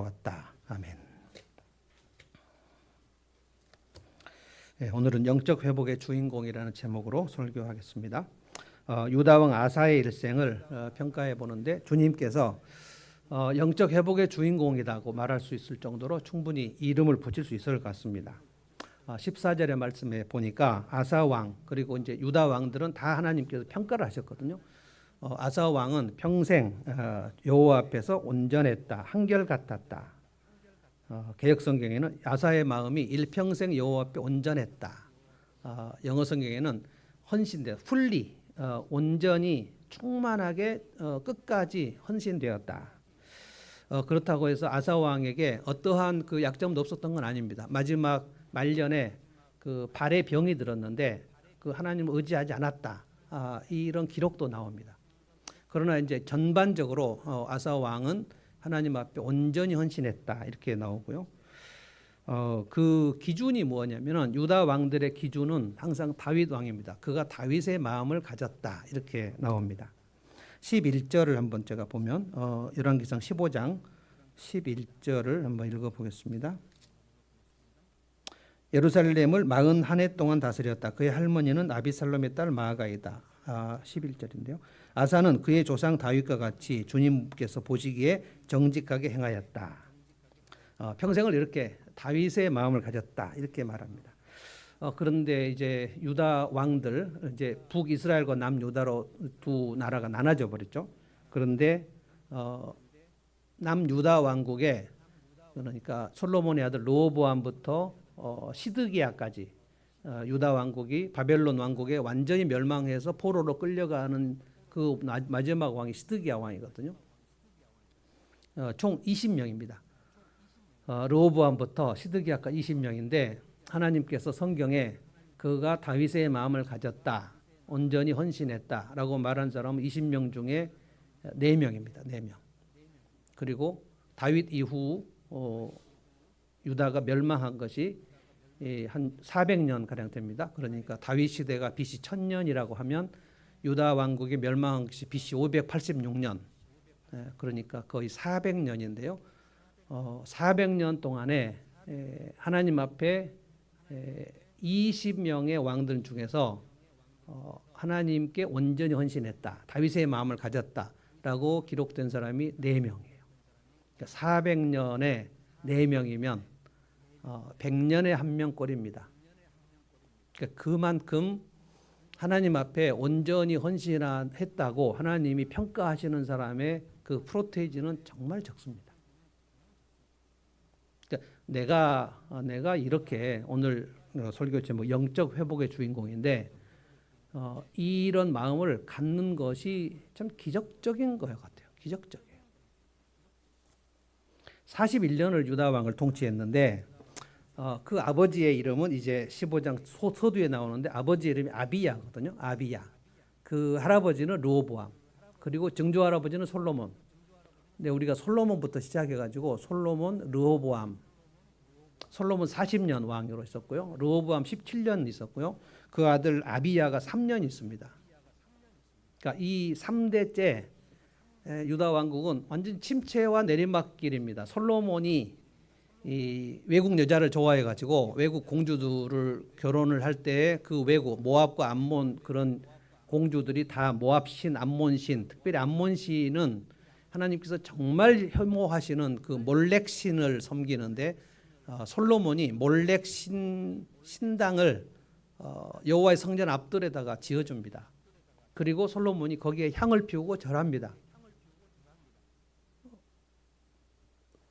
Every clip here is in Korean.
왔다. 아멘. 네, 오늘은 영적 회복의 주인공이라는 제목으로 설교하겠습니다. 유다 왕 아사의 일생을 평가해 보는데 주님께서 영적 회복의 주인공이라고 말할 수 있을 정도로 충분히 이름을 붙일 수 있을 것 같습니다. 14절의 말씀에 보니까 아사 왕 그리고 이제 유다 왕들은 다 하나님께서 평가를 하셨거든요. 아사 왕은 평생 여호와 앞에서 온전했다, 한결같았다. 개역 성경에는 아사의 마음이 일평생 여호와 앞에 온전했다. 영어 성경에는 헌신되어, fully, 온전히 충만하게 끝까지 헌신되었다. 그렇다고 해서 아사 왕에게 어떠한 그 약점도 없었던 건 아닙니다. 마지막 말년에 그 발에 병이 들었는데 그 하나님을 의지하지 않았다. 이런 기록도 나옵니다. 그러나 이제 전반적으로 아사 왕은 하나님 앞에 온전히 헌신했다 이렇게 나오고요. 그 기준이 뭐냐면은 유다 왕들의 기준은 항상 다윗 왕입니다. 그가 다윗의 마음을 가졌다 이렇게 나옵니다. 11절을 한번 제가 보면 열왕기상 15장 11절을 한번 읽어보겠습니다. 예루살렘을 41해 동안 다스렸다. 그의 할머니는 아비살롬의 딸 마아가이다. 11절인데요. 아사는 그의 조상 다윗과 같이 주님께서 보시기에 정직하게 행하였다. 평생을 이렇게 다윗의 마음을 가졌다 이렇게 말합니다. 그런데 이제 유다 왕들 이제 북이스라엘과 남유다로 두 나라가 나눠져 버렸죠. 그런데 남유다 왕국에 그러니까 솔로몬의 아들 르호보암부터 시드기야까지 유다 왕국이 바벨론 왕국에 완전히 멸망해서 포로로 끌려가는 그 마지막 왕이 시드기야 왕이거든요. 총 20명입니다. 르호보암부터 시드기야까지 20명인데 하나님께서 성경에 그가 다윗의 마음을 가졌다, 온전히 헌신했다라고 말한 사람은 20명 중에 4명입니다. 4명. 그리고 다윗 이후 유다가 멸망한 것이 한 400년 가량 됩니다. 그러니까 다윗 시대가 BC 1000년이라고 하면 유다 왕국이 멸망한 것이 BC 586년. 그러니까 거의 400년인데요. 400년 동안에 하나님 앞에 20명의 왕들 중에서 하나님께 온전히 헌신했다, 다윗의 마음을 가졌다라고 기록된 사람이 4명이에요. 그러니까 400년에 4명이면 100년에 1명 꼴입니다. 그러니까 그만큼 하나님 앞에 온전히 헌신했다고 하나님이 평가하시는 사람의 그 프로테이지는 정말 적습니다. 그러니까 내가 이렇게 오늘 설교 제목 영적 회복의 주인공인데 이런 마음을 갖는 것이 참 기적적인 것 같아요. 기적적이에요. 41년을 유다 왕을 통치했는데 그 아버지의 이름은 이제 15장 서두에 나오는데 아버지 이름이 아비야거든요. 아비야. 그 할아버지는 르호보암. 그리고 증조 할아버지는 솔로몬. 근데 우리가 솔로몬부터 시작해가지고 솔로몬, 르호보암. 솔로몬 40년 왕으로 있었고요. 르호보암 17년 있었고요. 그 아들 아비야가 3년 있습니다. 그러니까 이 3대째 유다 왕국은 완전 침체와 내리막길입니다. 솔로몬이 이 외국 여자를 좋아해가지고 외국 공주들을 결혼을 할 때 그 외국 모압과 암몬 그런 공주들이 다 모압신, 암몬신, 특별히 암몬신은 하나님께서 정말 혐오하시는 그 몰렉신을 섬기는데 솔로몬이 몰렉신 신당을 여호와의 성전 앞뜰에다가 지어줍니다. 그리고 솔로몬이 거기에 향을 피우고 절합니다.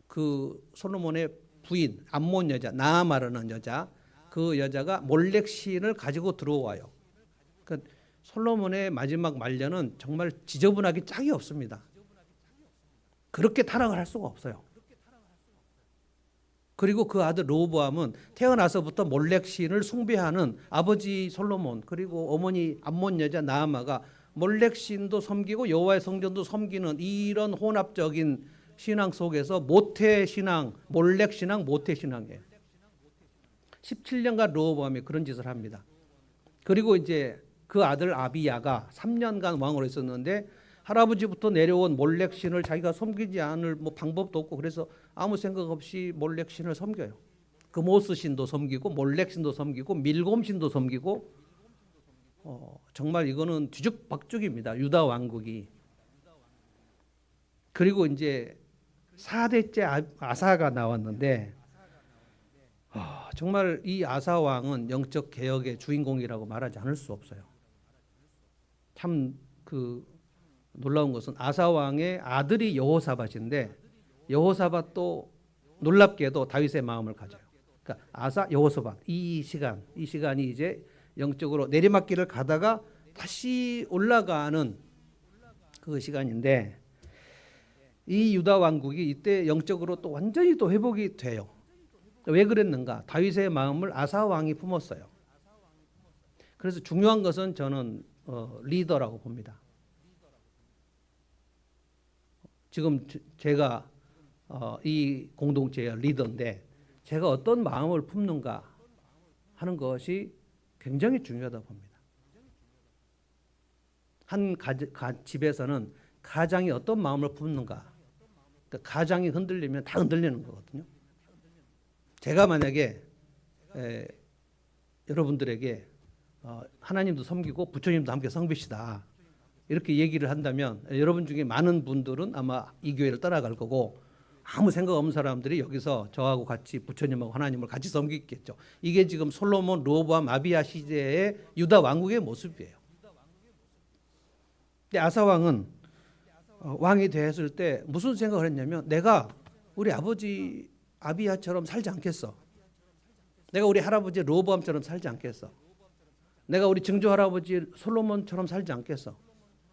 그 솔로몬의 부인 암몬 여자 나아마르는 여자 그 여자가 몰렉신을 가지고 들어와요. 그 솔로몬의 마지막 말년은 정말 지저분하기 짝이 없습니다. 그렇게 타락을 할 수가 없어요. 그리고 그 아들 르호보암은 태어나서부터 몰렉신을 숭배하는 아버지 솔로몬 그리고 어머니 암몬 여자 나아마가 몰렉신도 섬기고 여호와의 성전도 섬기는 이런 혼합적인 신앙 속에서 모태신앙, 몰렉신앙, 모태신앙이에요. 17년간 르호보암이 그런 짓을 합니다. 그리고 이제 그 아들 아비야가 3년간 왕으로 있었는데 할아버지부터 내려온 몰렉신을 자기가 섬기지 않을 뭐 방법도 없고 그래서 아무 생각 없이 몰렉 신을 섬겨요. 그모스 신도 섬기고 몰렉 신도 섬기고 밀곰 신도 섬기고 정말 이거는 뒤죽박죽입니다. 유다 왕국이. 그리고 이제 4대째 아사가 나왔는데 정말 이 아사 왕은 영적 개혁의 주인공이라고 말하지 않을 수 없어요. 참 그 놀라운 것은 아사 왕의 아들이 여호사밧인데 여호사밧도 놀랍게도 다윗의 마음을 가져요. 그러니까 아사 여호사밧 이 시간이 이제 영적으로 내리막길을 가다가 다시 올라가는 그 시간인데 이 유다 왕국이 이때 영적으로 또 완전히 또 회복이 돼요. 왜 그랬는가? 다윗의 마음을 아사 왕이 품었어요. 그래서 중요한 것은 저는 리더라고 봅니다. 지금 제가 이 공동체의 리더인데 제가 어떤 마음을 품는가 하는 것이 굉장히 중요하다고 봅니다. 한 집에서는 가장이 어떤 마음을 품는가, 그러니까 가장이 흔들리면 다 흔들리는 거거든요. 제가 만약에 여러분들에게 하나님도 섬기고 부처님도 함께 섬기시다 이렇게 얘기를 한다면 여러분 중에 많은 분들은 아마 이 교회를 떠나갈 거고 아무 생각 없는 사람들이 여기서 저하고 같이 부처님하고 하나님을 같이 섬기겠죠. 이게 지금 솔로몬, 르호보암, 아비야 시대의 유다 왕국의 모습이에요. 근데 아사 왕은 왕이 되었을 때 무슨 생각을 했냐면 내가 우리 아버지 아비야처럼 살지 않겠어. 내가 우리 할아버지 르호보암처럼 살지 않겠어. 내가 우리 증조 할아버지 솔로몬처럼 살지 않겠어.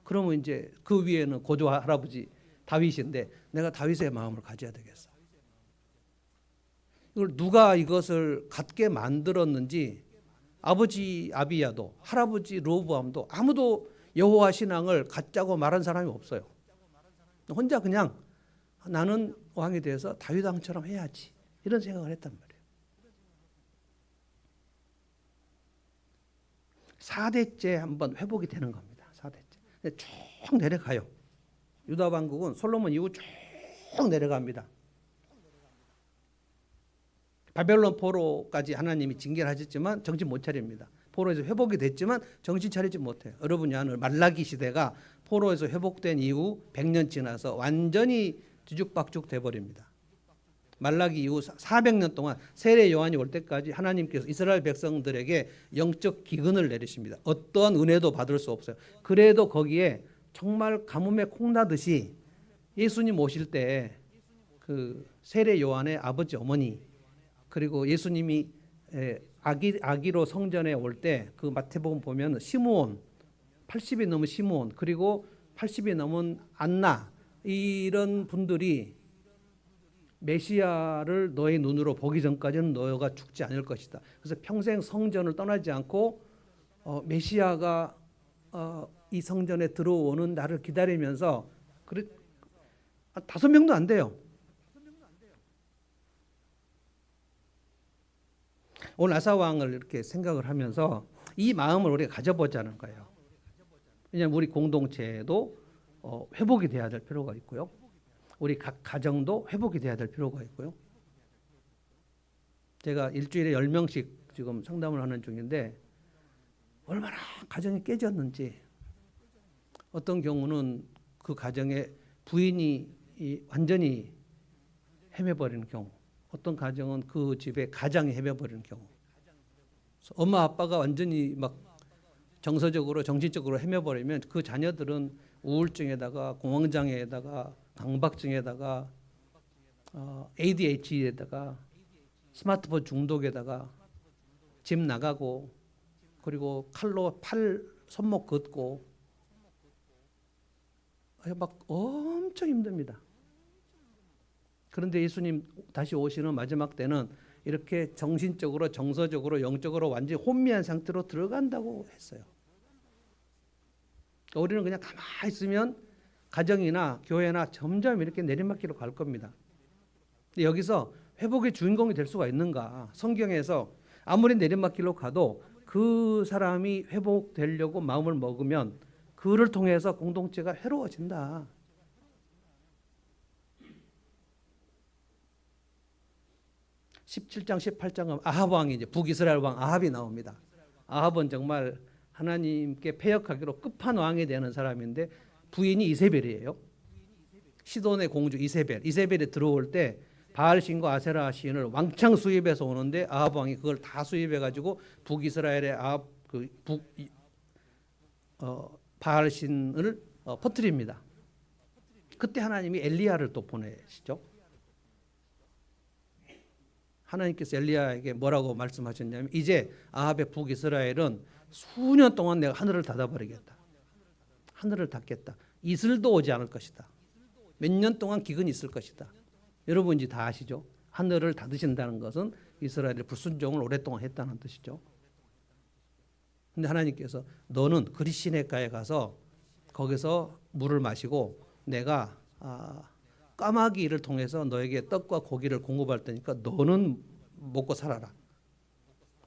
그러면 이제 그 위에는 고조 할아버지 다윗인데 내가 다윗의 마음을 가져야 되겠어. 이걸 누가 이것을 갖게 만들었는지 아버지 아비야도 할아버지 르호보암도 아무도 여호와 신앙을 갖자고 말한 사람이 없어요. 혼자 그냥 나는 왕이 돼서 다윗 왕처럼 해야지 이런 생각을 했단 말이에요. 4대째 한번 회복이 되는 겁니다. 4대째. 쭉 내려가요. 유다 왕국은 솔로몬 이후 쭉 내려갑니다. 바벨론 포로까지 하나님이 징계를 하셨지만 정신 못 차립니다. 포로에서 회복이 됐지만 정신 차리지 못해요. 여러분이 아는 말라기 시대가 포로에서 회복된 이후 100년 지나서 완전히 뒤죽박죽 돼버립니다. 말라기 이후 400년 동안 세례 요한이 올 때까지 하나님께서 이스라엘 백성들에게 영적 기근을 내리십니다. 어떠한 은혜도 받을 수 없어요. 그래도 거기에 정말 가뭄에 콩나듯이 예수님 오실 때 그 세례 요한의 아버지 어머니 그리고 예수님이 아기로 성전에 올 때 그 마태복음 보면 시므온 80이 넘은 시므온 그리고 80이 넘은 안나 이런 분들이 메시아를 너의 눈으로 보기 전까지는 너가 죽지 않을 것이다. 그래서 평생 성전을 떠나지 않고 메시아가 이 성전에 들어오는 날을 기다리면서 5명도 안 돼요. 오늘 아사 왕을 이렇게 생각을 하면서 이 마음을 우리가 가져보자는 거예요. 왜냐하면 우리 공동체도 회복이 돼야 될 필요가 있고요. 우리 각 가정도 회복이 돼야 될 필요가 있고요. 제가 일주일에 10명씩 지금 상담을 하는 중인데 얼마나 가정이 깨졌는지 어떤 경우는 그 가정의 부인이 완전히 헤매버리는 경우 어떤 가정은 그 집의 가장이 헤매버리는 경우 엄마 아빠가 완전히 막 정서적으로 정신적으로 헤매버리면 그 자녀들은 우울증에다가 공황장애에다가 강박증에다가 ADHD에다가 스마트폰 중독에다가 집 나가고 그리고 칼로 팔 손목 긋고 막 엄청 힘듭니다. 그런데 예수님 다시 오시는 마지막 때는 이렇게 정신적으로 정서적으로 영적으로 완전히 혼미한 상태로 들어간다고 했어요. 우리는 그냥 가만히 있으면 가정이나 교회나 점점 이렇게 내리막길로 갈 겁니다. 근데 여기서 회복의 주인공이 될 수가 있는가? 성경에서 아무리 내리막길로 가도 그 사람이 회복되려고 마음을 먹으면 그를 통해서 공동체가 해로워진다. 17장 18장은 아합 왕이 이제 북이스라엘 왕 아합이 나옵니다. 아합은 정말 하나님께 패역하기로 끝판왕이 되는 사람인데 부인이 이세벨이에요. 시돈의 공주 이세벨이 들어올 때 바알 신과 아세라 신을 왕창 수입해서 오는데 아합 왕이 그걸 다 수입해 가지고 북이스라엘의 아합 바알 신을 퍼뜨립니다. 그때 하나님이 엘리야를 또 보내시죠. 하나님께서 엘리야에게 뭐라고 말씀하셨냐면 이제 아합의 북이스라엘은 수년 동안 내가 하늘을 닫아버리겠다. 하늘을 닫겠다. 이슬도 오지 않을 것이다. 몇 년 동안 기근이 있을 것이다. 여러분 이제 다 아시죠? 하늘을 닫으신다는 것은 이스라엘의 불순종을 오랫동안 했다는 뜻이죠. 근데 하나님께서 너는 그리시네가에 가서 거기서 물을 마시고 내가 까마귀를 통해서 너에게 떡과 고기를 공급할 테니까 너는 먹고 살아라.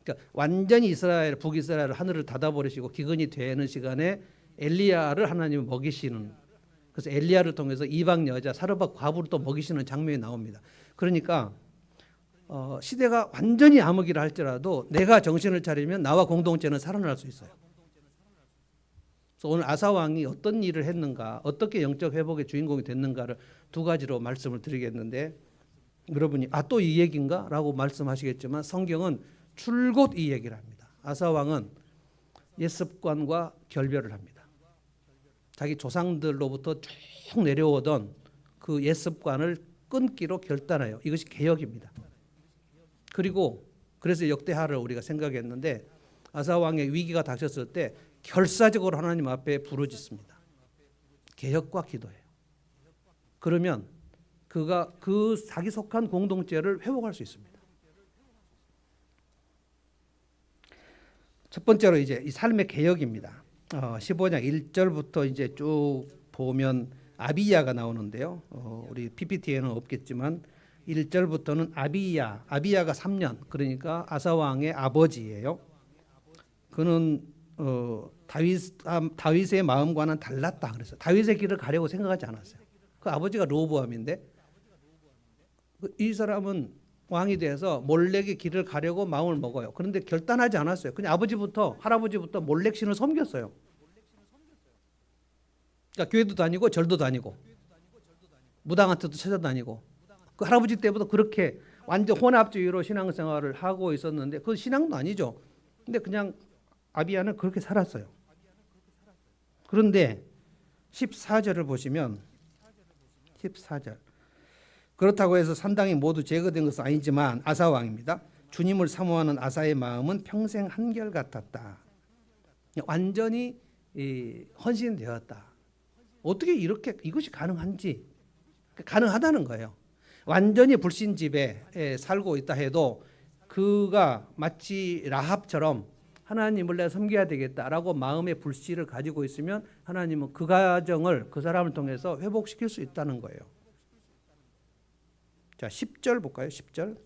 그러니까 완전히 북이스라엘 하늘을 닫아버리시고 기근이 되는 시간에 엘리야를 하나님이 먹이시는, 그래서 엘리야를 통해서 이방 여자 사르밧 과부를 또 먹이시는 장면이 나옵니다. 그러니까 시대가 완전히 암흑이라 할지라도 내가 정신을 차리면 나와 공동체는 살아날 수 있어요. 그래서 오늘 아사 왕이 어떤 일을 했는가, 어떻게 영적 회복의 주인공이 됐는가를 두 가지로 말씀을 드리겠는데, 여러분이 또 이 얘기인가? 라고 말씀하시겠지만 성경은 줄곧 이 얘기를 합니다. 아사 왕은 옛습관과 결별을 합니다. 자기 조상들로부터 쭉 내려오던 그 옛습관을 끊기로 결단해요. 이것이 개혁입니다. 그리고 그래서 역대하를 우리가 생각했는데 아사 왕의 위기가 닥쳤을 때 결사적으로 하나님 앞에 부르짖습니다. 개혁과 기도예요. 그러면 그가 그 자기 속한 공동체를 회복할 수 있습니다. 첫 번째로 이제 이 삶의 개혁입니다. 15장 1절부터 이제 쭉 보면 아비야가 나오는데요. 우리 PPT에는 없겠지만 1절부터는 아비야가 3년, 그러니까 아사 왕의 아버지예요. 그는 다윗의 마음과는 달랐다. 그래서 다윗의 길을 가려고 생각하지 않았어요. 그 아버지가 르호보암인데 이 사람은 왕이 돼서 몰렉의 길을 가려고 마음을 먹어요. 그런데 결단하지 않았어요. 그냥 할아버지부터 몰렉 신을 섬겼어요. 그러니까 교회도 다니고 절도 다니고 무당한테도 찾아다니고, 그 할아버지 때부터 그렇게 완전 혼합주의로 신앙생활을 하고 있었는데 그건 신앙도 아니죠. 근데 그냥 아비야는 그렇게 살았어요. 그런데 14절을 보시면 14절, 그렇다고 해서 산당이 모두 제거된 것은 아니지만 아사 왕입니다. 주님을 사모하는 아사의 마음은 평생 한결같았다. 완전히 헌신되었다. 어떻게 이것이 가능한지, 가능하다는 거예요. 완전히 불신집에 살고 있다 해도 그가 마치 라합처럼 하나님을 내가 섬겨야 되겠다라고 마음의 불씨를 가지고 있으면 하나님은 그 가정을 그 사람을 통해서 회복시킬 수 있다는 거예요. 자, 10절 볼까요? 10절.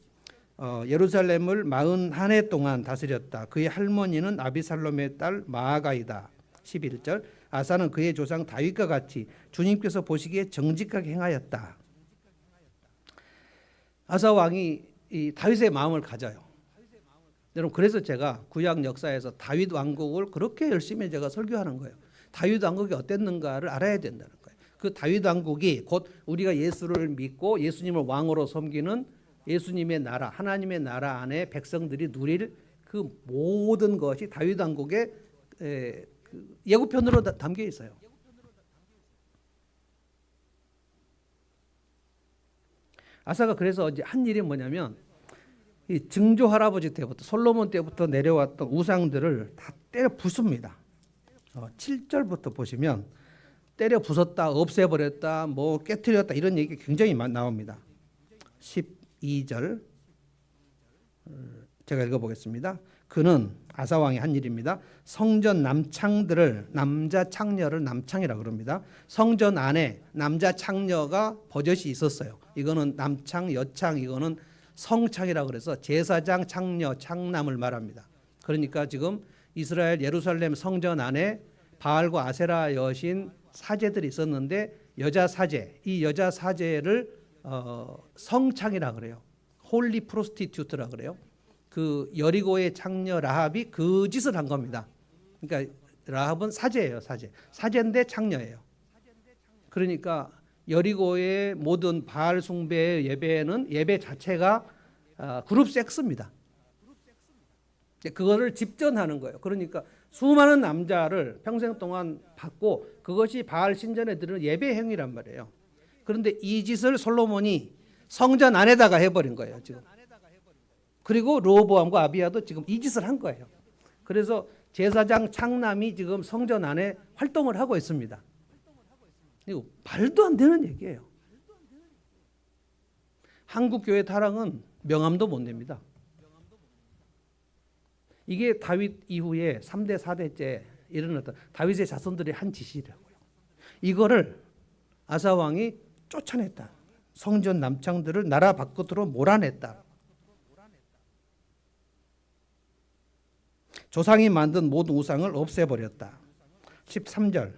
예루살렘을 41해 동안 다스렸다. 그의 할머니는 아비살롬의 딸 마아가이다. 11절. 아사는 그의 조상 다윗과 같이 주님께서 보시기에 정직하게 행하였다. 아사 왕이 이 다윗의 마음을 가져요. 여러분, 그래서 제가 구약 역사에서 다윗 왕국을 그렇게 열심히 제가 설교하는 거예요. 다윗 왕국이 어땠는가를 알아야 된다는 거예요. 그 다윗 왕국이 곧 우리가 예수를 믿고 예수님을 왕으로 섬기는 예수님의 나라, 하나님의 나라 안에 백성들이 누릴 그 모든 것이 다윗 왕국의 예고편으로 담겨 있어요. 아사가 그래서 이제 한 일이 뭐냐면 이 증조 할아버지 때부터 솔로몬 때부터 내려왔던 우상들을 다 때려 부숩니다. 7절부터 보시면 때려 부쉈다, 없애버렸다, 뭐 깨트렸다 이런 얘기 굉장히 많이 나옵니다. 12절 제가 읽어보겠습니다. 그는 아사 왕이 한 일입니다. 성전 남창들을 남자 창녀를 남창이라고 그럽니다. 성전 안에 남자 창녀가 버젓이 있었어요. 이거는 남창, 여창, 이거는 성창이라고 그래서 제사장, 창녀, 창남을 말합니다. 그러니까 지금 이스라엘 예루살렘 성전 안에 바알과 아세라 여신 사제들이 있었는데 여자 사제, 이 여자 사제를 성창이라고 그래요. 홀리 프로스티튜트라 그래요. 그 여리고의 장녀 라합이 그 짓을 한 겁니다. 그러니까 라합은 사제예요, 사제. 사제인데 장녀예요. 그러니까 여리고의 모든 바알 숭배 예배는 예배 자체가 그룹 섹스입니다. 그거를 집전하는 거예요. 그러니까 수많은 남자를 평생 동안 받고 그것이 바알 신전에 드리는 예배 행위란 말이에요. 그런데 이 짓을 솔로몬이 성전 안에다가 해버린 거예요, 지금. 그리고 르호보암과 아비야도 지금 이 짓을 한 거예요. 그래서 제사장 창남이 지금 성전 안에 활동을 하고 있습니다. 이거 말도 안 되는 얘기예요. 한국 교회 타락은 명함도 못 냅니다. 이게 다윗 이후에 3대 4대째 일어났던 다윗의 자손들이 한 짓이라고요. 이거를 아사 왕이 쫓아냈다. 성전 남창들을 나라 밖으로 몰아냈다. 조상이 만든 모든 우상을 없애버렸다. 13절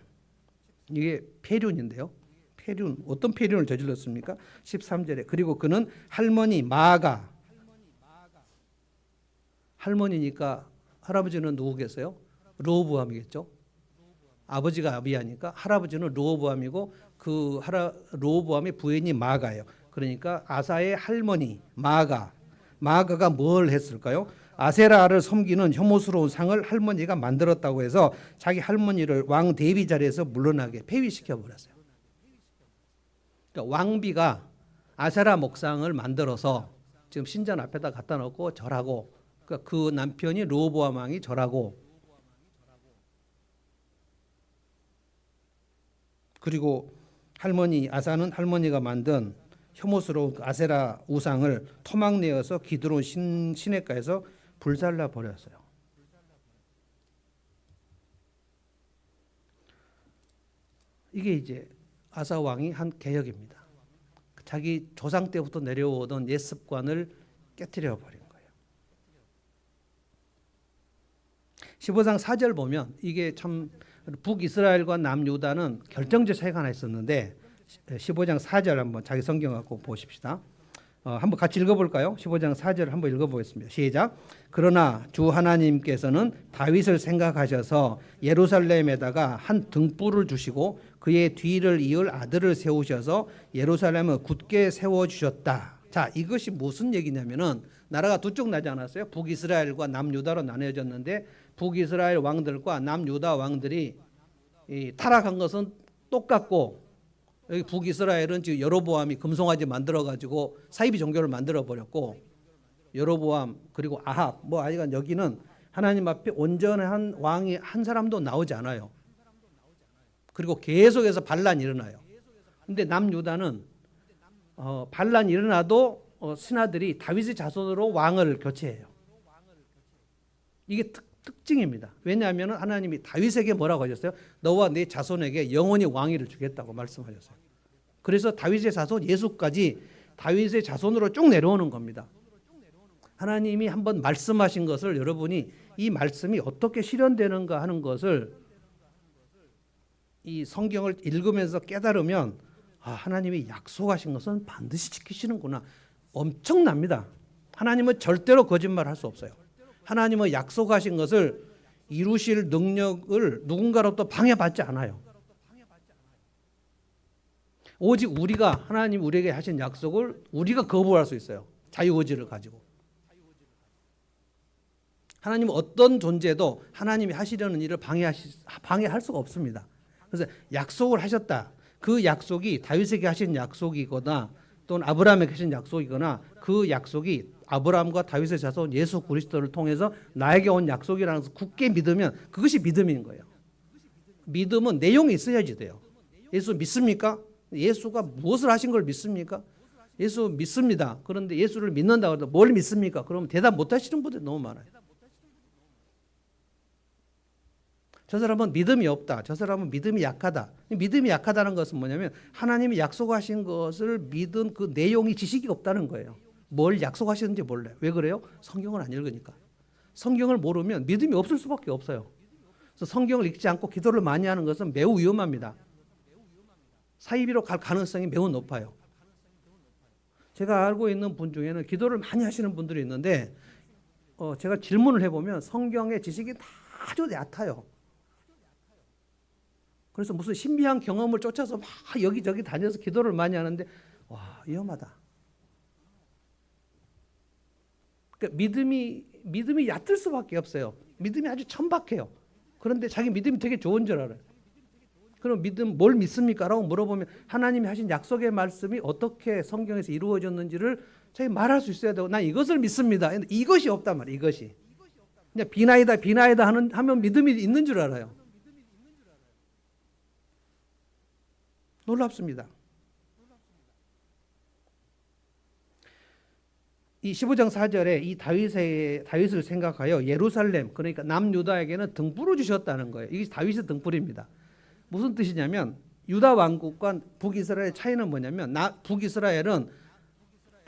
이게 폐륜인데요. 폐륜 어떤 폐륜을 저질렀습니까? 13절에 그리고 그는 할머니 마아가 할머니니까 할아버지는 누구겠어요? 르호보암이겠죠. 아버지가 아비야니까 할아버지는 르호보암이고 그 르호보암의 부인이 마아가예요. 그러니까 아사의 할머니 마아가가 뭘 했을까요? 아세라를 섬기는 혐오스러운 상을 할머니가 만들었다고 해서 자기 할머니를 왕 대비 자리에서 물러나게 폐위시켜 버렸어요. 그러니까 왕비가 아세라 목상을 만들어서 지금 신전 앞에다 갖다 놓고 절하고 그러니까 그 남편이 르호보암 왕이 절하고 그리고 아사는 할머니가 만든 혐오스러운 아세라 우상을 토막내어서 기드론 시내가에서 불살라 버렸어요. 이게 이제 아사 왕이 한 개혁입니다. 자기 조상 때부터 내려오던 옛 습관을 깨뜨려 버린 거예요. 15장 4절 보면 이게 참 북이스라엘과 남유다는 결정적 차이가 하나 있었는데 15장 4절 한번 자기 성경 갖고 보십시다. 한번 같이 읽어볼까요? 15장 4절 한번 읽어보겠습니다. 시작. 그러나 주 하나님께서는 다윗을 생각하셔서 예루살렘에다가 한 등불을 주시고 그의 뒤를 이을 아들을 세우셔서 예루살렘을 굳게 세워주셨다. 자, 이것이 무슨 얘기냐면은 나라가 두 쪽 나지 않았어요? 북이스라엘과 남유다로 나뉘어졌는데 북이스라엘 왕들과 남유다 왕들이 타락한 것은 똑같고 여기 북이스라엘은 지금 여로보암이 금송아지 만들어가지고 사이비 종교를 만들어 버렸고 여로보암 그리고 아합 아직은 여기는 하나님 앞에 온전한 왕이 한 사람도 나오지 않아요. 그리고 계속해서 반란이 일어나요. 근데 남유다는 반란이 일어나도 신하들이 다윗의 자손으로 왕을 교체해요. 이게 특징입니다. 왜냐하면 하나님이 다윗에게 뭐라고 하셨어요? 너와 네 자손에게 영원히 왕위를 주겠다고 말씀하셨어요. 그래서 다윗의 자손 예수까지 다윗의 자손으로 쭉 내려오는 겁니다. 하나님이 한번 말씀하신 것을 여러분이 이 말씀이 어떻게 실현되는가 하는 것을 이 성경을 읽으면서 깨달으면 하나님이 약속하신 것은 반드시 지키시는구나. 엄청납니다. 하나님은 절대로 거짓말할 수 없어요. 하나님은 약속하신 것을 이루실 능력을 누군가로부터 방해받지 않아요. 오직 우리가 하나님 우리에게 하신 약속을 우리가 거부할 수 있어요. 자유의지를 가지고. 하나님은 어떤 존재도 하나님이 하시려는 일을 방해할 수가 없습니다. 그래서 약속을 하셨다. 그 약속이 다윗에게 하신 약속이거나 또는 아브라함에게 하신 약속이거나 그 약속이 아브라함과 다윗의 자손 예수 그리스도를 통해서 나에게 온 약속이라는 것을 굳게 믿으면 그것이 믿음인 거예요. 믿음은 내용이 있어야지 돼요. 예수 믿습니까? 예수가 무엇을 하신 걸 믿습니까? 예수 믿습니다. 그런데 예수를 믿는다고 해도 뭘 믿습니까? 그러면 대답 못 하시는 분들이 너무 많아요. 저 사람은 믿음이 없다. 저 사람은 믿음이 약하다. 믿음이 약하다는 것은 뭐냐면 하나님이 약속하신 것을 믿은 그 내용이 지식이 없다는 거예요. 뭘 약속하시는지 몰라요. 왜 그래요? 성경을 안 읽으니까. 성경을 모르면 믿음이 없을 수밖에 없어요. 그래서 성경을 읽지 않고 기도를 많이 하는 것은 매우 위험합니다. 사이비로 갈 가능성이 매우 높아요. 제가 알고 있는 분 중에는 기도를 많이 하시는 분들이 있는데 제가 질문을 해보면 성경의 지식이 다 아주 얕아요. 그래서 무슨 신비한 경험을 쫓아서 막 여기저기 다녀서 기도를 많이 하는데 와, 위험하다. 그러니까 믿음이 얕을 수밖에 없어요. 믿음이 아주 천박해요. 그런데 자기 믿음이 되게 좋은 줄 알아요. 그럼 뭘 믿습니까? 라고 물어보면 하나님이 하신 약속의 말씀이 어떻게 성경에서 이루어졌는지를 자기 말할 수 있어야 되고 난 이것을 믿습니다. 이것이 없단 말이에요. 이것이. 그냥 비나이다 하면 믿음이 있는 줄 알아요. 놀랍습니다. 이 15장 4절에 이 다윗을 생각하여 예루살렘, 그러니까 남유다에게는 등불을 주셨다는 거예요. 이게 다윗의 등불입니다. 무슨 뜻이냐면 유다 왕국과 북이스라엘의 차이는 뭐냐면 북이스라엘은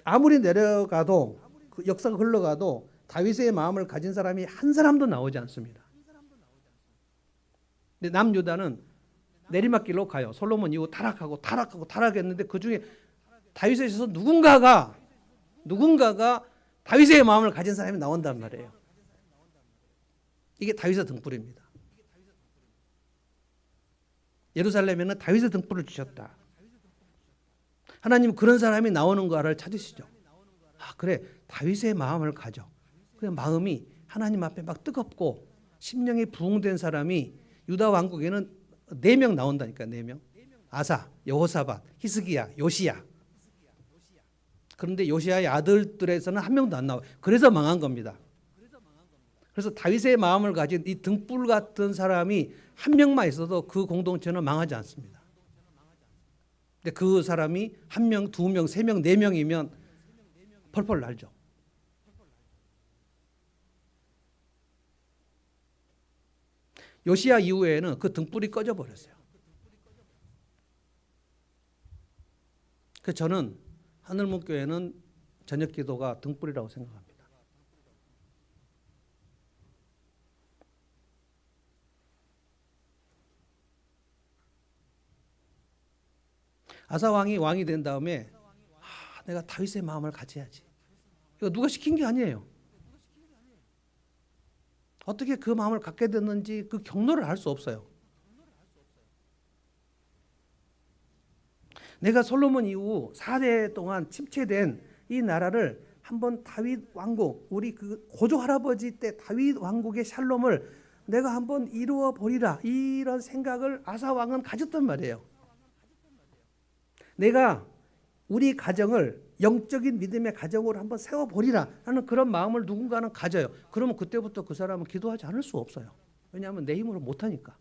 아무리 내려가도 그 역사가 흘러가도 다윗의 마음을 가진 사람이 한 사람도 나오지 않습니다. 근데 남유다는 내리막길로 가요. 솔로몬 이후 타락했는데 그 중에 다윗에 있어서 누군가가 다윗의 마음을 가진 사람이 나온단 말이에요. 이게 다윗의 등불입니다. 예루살렘에는 다윗의 등불을 주셨다. 하나님은 그런 사람이 나오는 거를 찾으시죠. 그래, 다윗의 마음을 가져. 그 마음이 하나님 앞에 막 뜨겁고 심령이 부흥된 사람이 유다 왕국에는 4명 나온다니까. 4명. 아사, 여호사밧, 히스기야, 요시야. 그런데 요시야의 아들들에서는 한 명도 안 나와요. 그래서 망한 겁니다. 그래서 다윗의 마음을 가진 이 등불 같은 사람이 한 명만 있어도 그 공동체는 망하지 않습니다. 근데 그 사람이 1명, 2명, 3명, 4명이면 펄펄 날죠. 요시야 이후에는 그 등불이 꺼져 버렸어요. 그래서 저는 하늘문교회는 저녁 기도가 등불이라고 생각합니다. 아사 왕이 된 다음에 내가 다윗의 마음을 가져야지. 이거 누가 시킨 게 아니에요. 어떻게 그 마음을 갖게 됐는지 그 경로를 알 수 없어요. 내가 솔로몬 이후 4대 동안 침체된 이 나라를 한번 다윗 왕국, 우리 그 고조 할아버지 때 다윗 왕국의 샬롬을 내가 한번 이루어 보리라, 이런 생각을 아사 왕은 가졌단 말이에요. 내가 우리 가정을 영적인 믿음의 가정으로 한번 세워보리라 하는 그런 마음을 누군가는 가져요. 그러면 그때부터 그 사람은 기도하지 않을 수 없어요. 왜냐하면 내 힘으로 못하니까.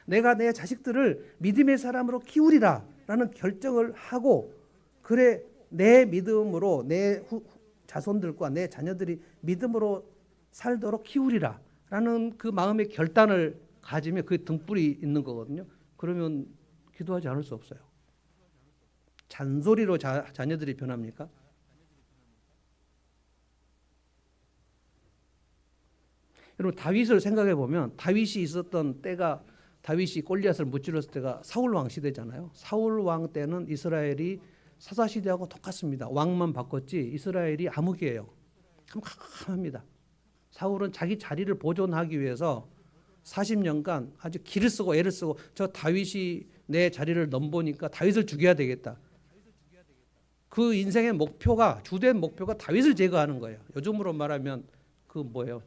내가 내 자식들을 믿음의 사람으로 키우리라 라는 결정을 하고, 그래 내 믿음으로 내 자손들과 내 자녀들이 믿음으로 살도록 키우리라 라는 그 마음의 결단을 가지면 그 등불이 있는 거거든요. 그러면 기도하지 않을 수 없어요. 잔소리로 자녀들이 변합니까? 여러분, 다윗을 생각해 보면 다윗이 있었던 때가, 다윗이 골리앗을 무찔렀을 때가 사울 왕 시대잖아요. 사울 왕 때는 이스라엘이 사사 시대하고 똑같습니다. 왕만 바꿨지 이스라엘이 암흑이에요. 캄캄합니다. 사울은 자기 자리를 보존하기 위해서 40년간 아주 기를 쓰고 애를 쓰고, 저 다윗이 내 자리를 넘보니까 다윗을 죽여야 되겠다. 그 인생의 목표가, 주된 목표가 다윗을 제거하는 거예요. 요즘으로 말하면 그 뭐예요?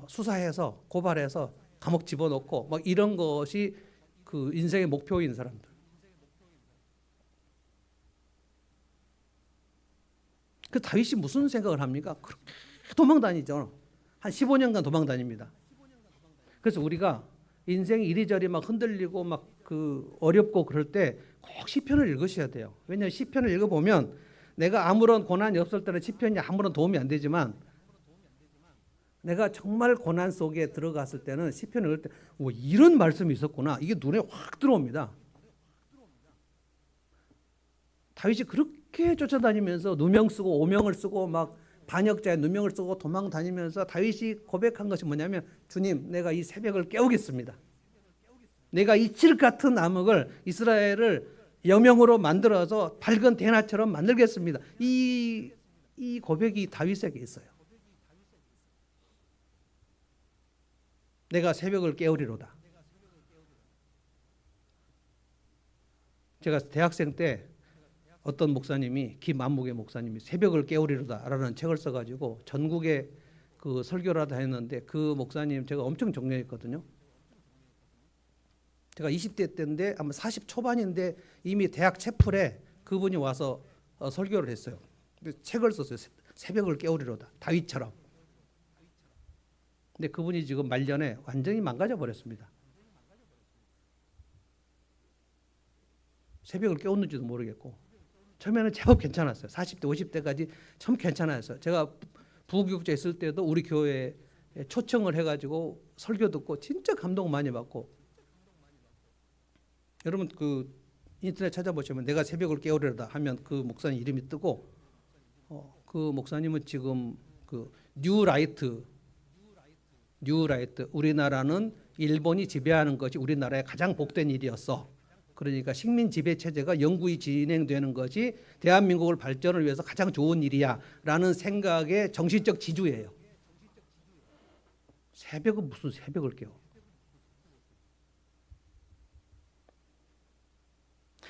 수사해서 고발해서 감옥 집어넣고 막 이런 것이 그 인생의 목표인 사람들. 그 다윗이 무슨 생각을 합니까? 그렇게 도망 다니죠. 한 15년간 도망 다닙니다. 그래서 우리가 인생 이리저리 막 흔들리고 막 그 어렵고 그럴 때 꼭 시편을 읽으셔야 돼요. 왜냐하면 시편을 읽어보면 내가 아무런 고난이 없을 때는 시편이 아무런 도움이 안 되지만, 내가 정말 고난 속에 들어갔을 때는 시편을 읽을 때 이런 말씀이 있었구나, 이게 눈에 확 들어옵니다. 다윗이 그렇게 쫓아다니면서 누명 쓰고 오명을 쓰고 막 반역자의 누명을 쓰고 도망 다니면서 다윗이 고백한 것이 뭐냐면, 주님, 내가 이 새벽을 깨우겠습니다. 내가 이 칠 같은 암흑을 이스라엘을 여명으로 만들어서 밝은 대낮처럼 만들겠습니다. 이 고백이 다윗에게 있어요. 내가 새벽을 깨우리로다. 제가 대학생 때 어떤 목사님이 김만묵의 목사님이 새벽을 깨우리로다라는 책을 써가지고 전국에 그 설교를 다 했는데 그 목사님 제가 엄청 존경했거든요. 제가 20대 때인데 아마 40 초반인데 이미 대학 채플에 그분이 와서 설교를 했어요. 책을 썼어요. 새벽을 깨우리로다. 다윗처럼. 근데 그분이 지금 말년에 완전히 망가져 버렸습니다. 새벽을 깨웠는지도 모르겠고 처음에는 제법 괜찮았어요. 40대 50대까지 참 괜찮았어요. 제가 부교육자 있을 때도 우리 교회에 초청을 해가지고 설교 듣고 진짜 감동 많이 받고, 여러분 그 인터넷 찾아보시면 내가 새벽을 깨우리로다 하면 그 목사님 이름이 뜨고, 그 목사님은 지금 그 뉴라이트 우리나라는 일본이 지배하는 것이 우리나라의 가장 복된 일이었어. 그러니까 식민 지배 체제가 영구히 진행되는 것이 대한민국을 발전을 위해서 가장 좋은 일이야라는 생각의 정신적 지주예요. 새벽은 무슨 새벽을 깨워?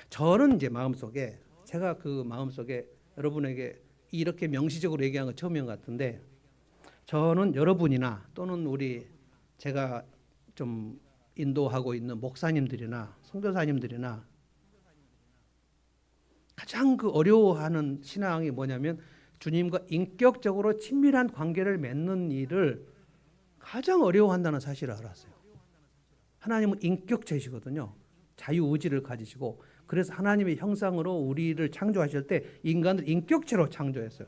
저는 이제 마음속에 제가 그 마음속에 여러분에게 이렇게 명시적으로 얘기한 건 처음인 것 같은데, 저는 여러분이나 또는 우리 제가 좀 인도하고 있는 목사님들이나 선교사님들이나 가장 그 어려워하는 신앙이 뭐냐면 주님과 인격적으로 친밀한 관계를 맺는 일을 가장 어려워한다는 사실을 알았어요. 하나님은 인격체이시거든요. 자유의지를 가지시고, 그래서 하나님의 형상으로 우리를 창조하실 때 인간을 인격체로 창조했어요.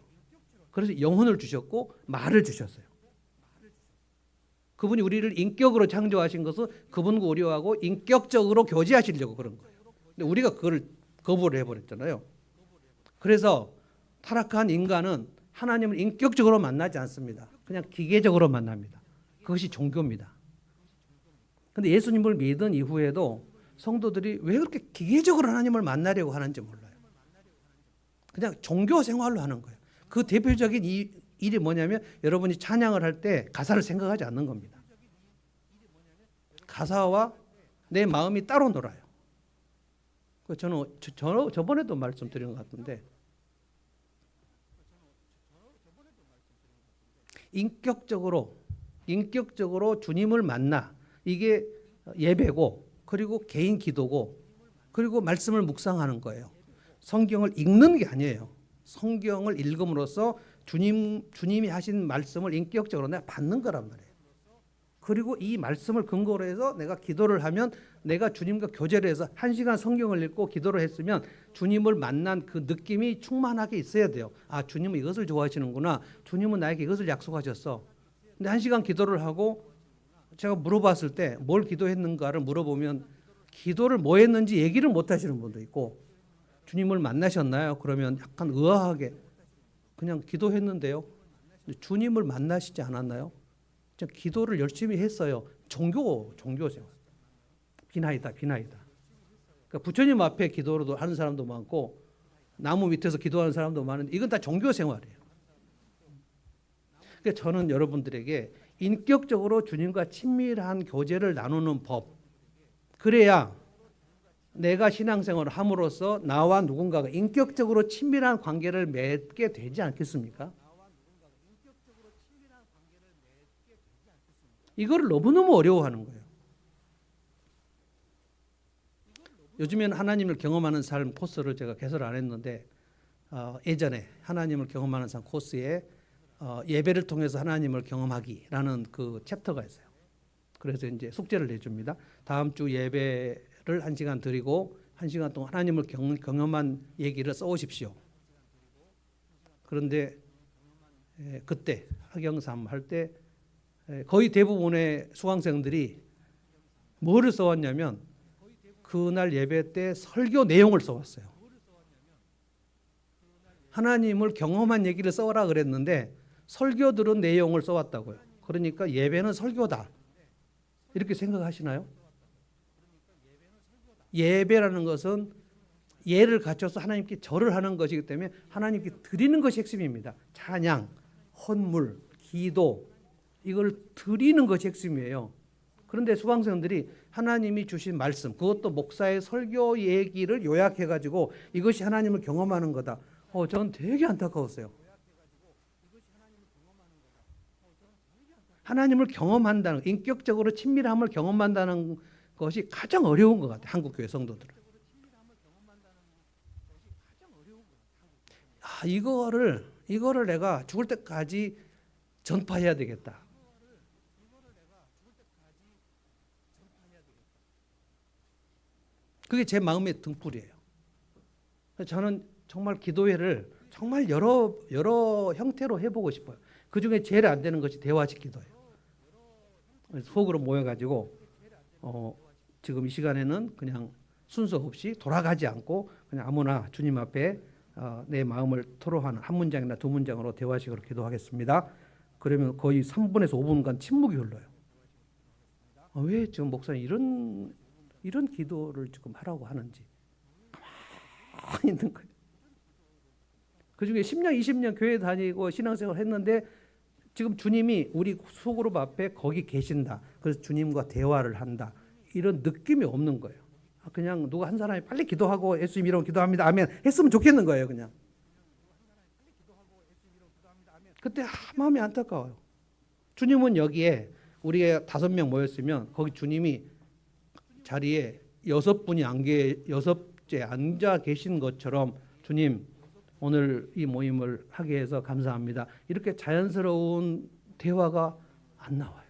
그래서 영혼을 주셨고 말을 주셨어요. 그분이 우리를 인격으로 창조하신 것은 그분과 우리하고 인격적으로 교제하시려고 그런 거예요. 근데 우리가 그걸 거부를 해버렸잖아요. 그래서 타락한 인간은 하나님을 인격적으로 만나지 않습니다. 그냥 기계적으로 만납니다. 그것이 종교입니다. 근데 예수님을 믿은 이후에도 성도들이 왜 그렇게 기계적으로 하나님을 만나려고 하는지 몰라요. 그냥 종교 생활로 하는 거예요. 그 대표적인 일이 뭐냐면 여러분이 찬양을 할 때 가사를 생각하지 않는 겁니다. 가사와 내 마음이 따로 놀아요. 저는 저번에도 말씀드린 것 같은데, 인격적으로 주님을 만나, 이게 예배고, 그리고 개인 기도고, 그리고 말씀을 묵상하는 거예요. 성경을 읽는 게 아니에요. 성경을 읽음으로써 주님이 하신 말씀을 인격적으로 내가 받는 거란 말이에요. 그리고 이 말씀을 근거로 해서 내가 기도를 하면, 내가 주님과 교제를 해서 1시간 성경을 읽고 기도를 했으면 주님을 만난 그 느낌이 충만하게 있어야 돼요. 아, 주님은 이것을 좋아하시는구나. 주님은 나에게 이것을 약속하셨어. 근데 1시간 기도를 하고 제가 물어봤을 때 뭘 기도했는가를 물어보면 기도를 뭐 했는지 얘기를 못 하시는 분도 있고, 주님을 만나셨나요? 그러면 약간 의아하게 그냥 기도했는데요. 주님을 만나시지 않았나요? 기도를 열심히 했어요. 종교 생활. 비나이다. 그러니까 부처님 앞에 기도를 하는 사람도 많고 나무 밑에서 기도하는 사람도 많은데 이건 다 종교 생활이에요. 그러니까 저는 여러분들에게 인격적으로 주님과 친밀한 교제를 나누는 법, 그래야 내가 신앙생활을 함으로써 나와 누군가가 인격적으로 친밀한 관계를 맺게 되지 않겠습니까? 이거를 너무너무 어려워하는 거예요. 요즘에는 하나님을 경험하는 삶 코스를 제가 개설 안 했는데, 예전에 하나님을 경험하는 삶 코스에 예배를 통해서 하나님을 경험하기라는 그 챕터가 있어요. 그래서 이제 숙제를 내줍니다. 다음 주 예배를 1시간 드리고 1시간 동안 하나님을 경험한 얘기를 써오십시오. 그런데 그때 학영삼 할 때 거의 대부분의 수강생들이 뭐를 써왔냐면 그날 예배 때 설교 내용을 써왔어요. 하나님을 경험한 얘기를 써라 그랬는데 설교 들은 내용을 써왔다고요. 그러니까 예배는 설교다, 이렇게 생각하시나요? 예배라는 것은 예를 갖춰서 하나님께 절을 하는 것이기 때문에 하나님께 드리는 것이 핵심입니다. 찬양, 헌물, 기도 이걸 드리는 것이 핵심이에요. 그런데 수강생들이 하나님이 주신 말씀, 그것도 목사의 설교 얘기를 요약해가지고 이것이 하나님을 경험하는 거다. 저는 되게 안타까웠어요. 하나님을 경험한다는, 인격적으로 친밀함을 경험한다는 것이 가장 어려운 것 같아요. 한국교회 성도들은. 이거를 내가 죽을 때까지 전파해야 되겠다. 그게 제 마음의 등불이에요. 저는 정말 기도회를 정말 여러 형태로 해보고 싶어요. 그 중에 제일 안 되는 것이 대화식 기도예요. 속으로 모여가지고 지금 이 시간에는 그냥 순서 없이 돌아가지 않고 그냥 아무나 주님 앞에 내 마음을 토로하는 한 문장이나 두 문장으로 대화식으로 기도하겠습니다. 그러면 거의 3분에서 5분간 침묵이 흘러요. 왜 지금 목사님 이런 기도를 지금 하라고 하는지 가만히 있는 거예요. 그중에 10년, 20년 교회 다니고 신앙생활 했는데 지금 주님이 우리 소그룹 앞에 거기 계신다. 그래서 주님과 대화를 한다. 이런 느낌이 없는 거예요. 그냥 누가 한 사람이 빨리 기도하고 예수님 이름 기도합니다. 아멘. 했으면 좋겠는 거예요. 그냥. 그때 마음이 안타까워요. 주님은 여기에 우리가 5명 모였으면 거기 주님이 자리에 6째 앉아 계신 것처럼 주님 오늘 이 모임을 하게 해서 감사합니다. 이렇게 자연스러운 대화가 안 나와요.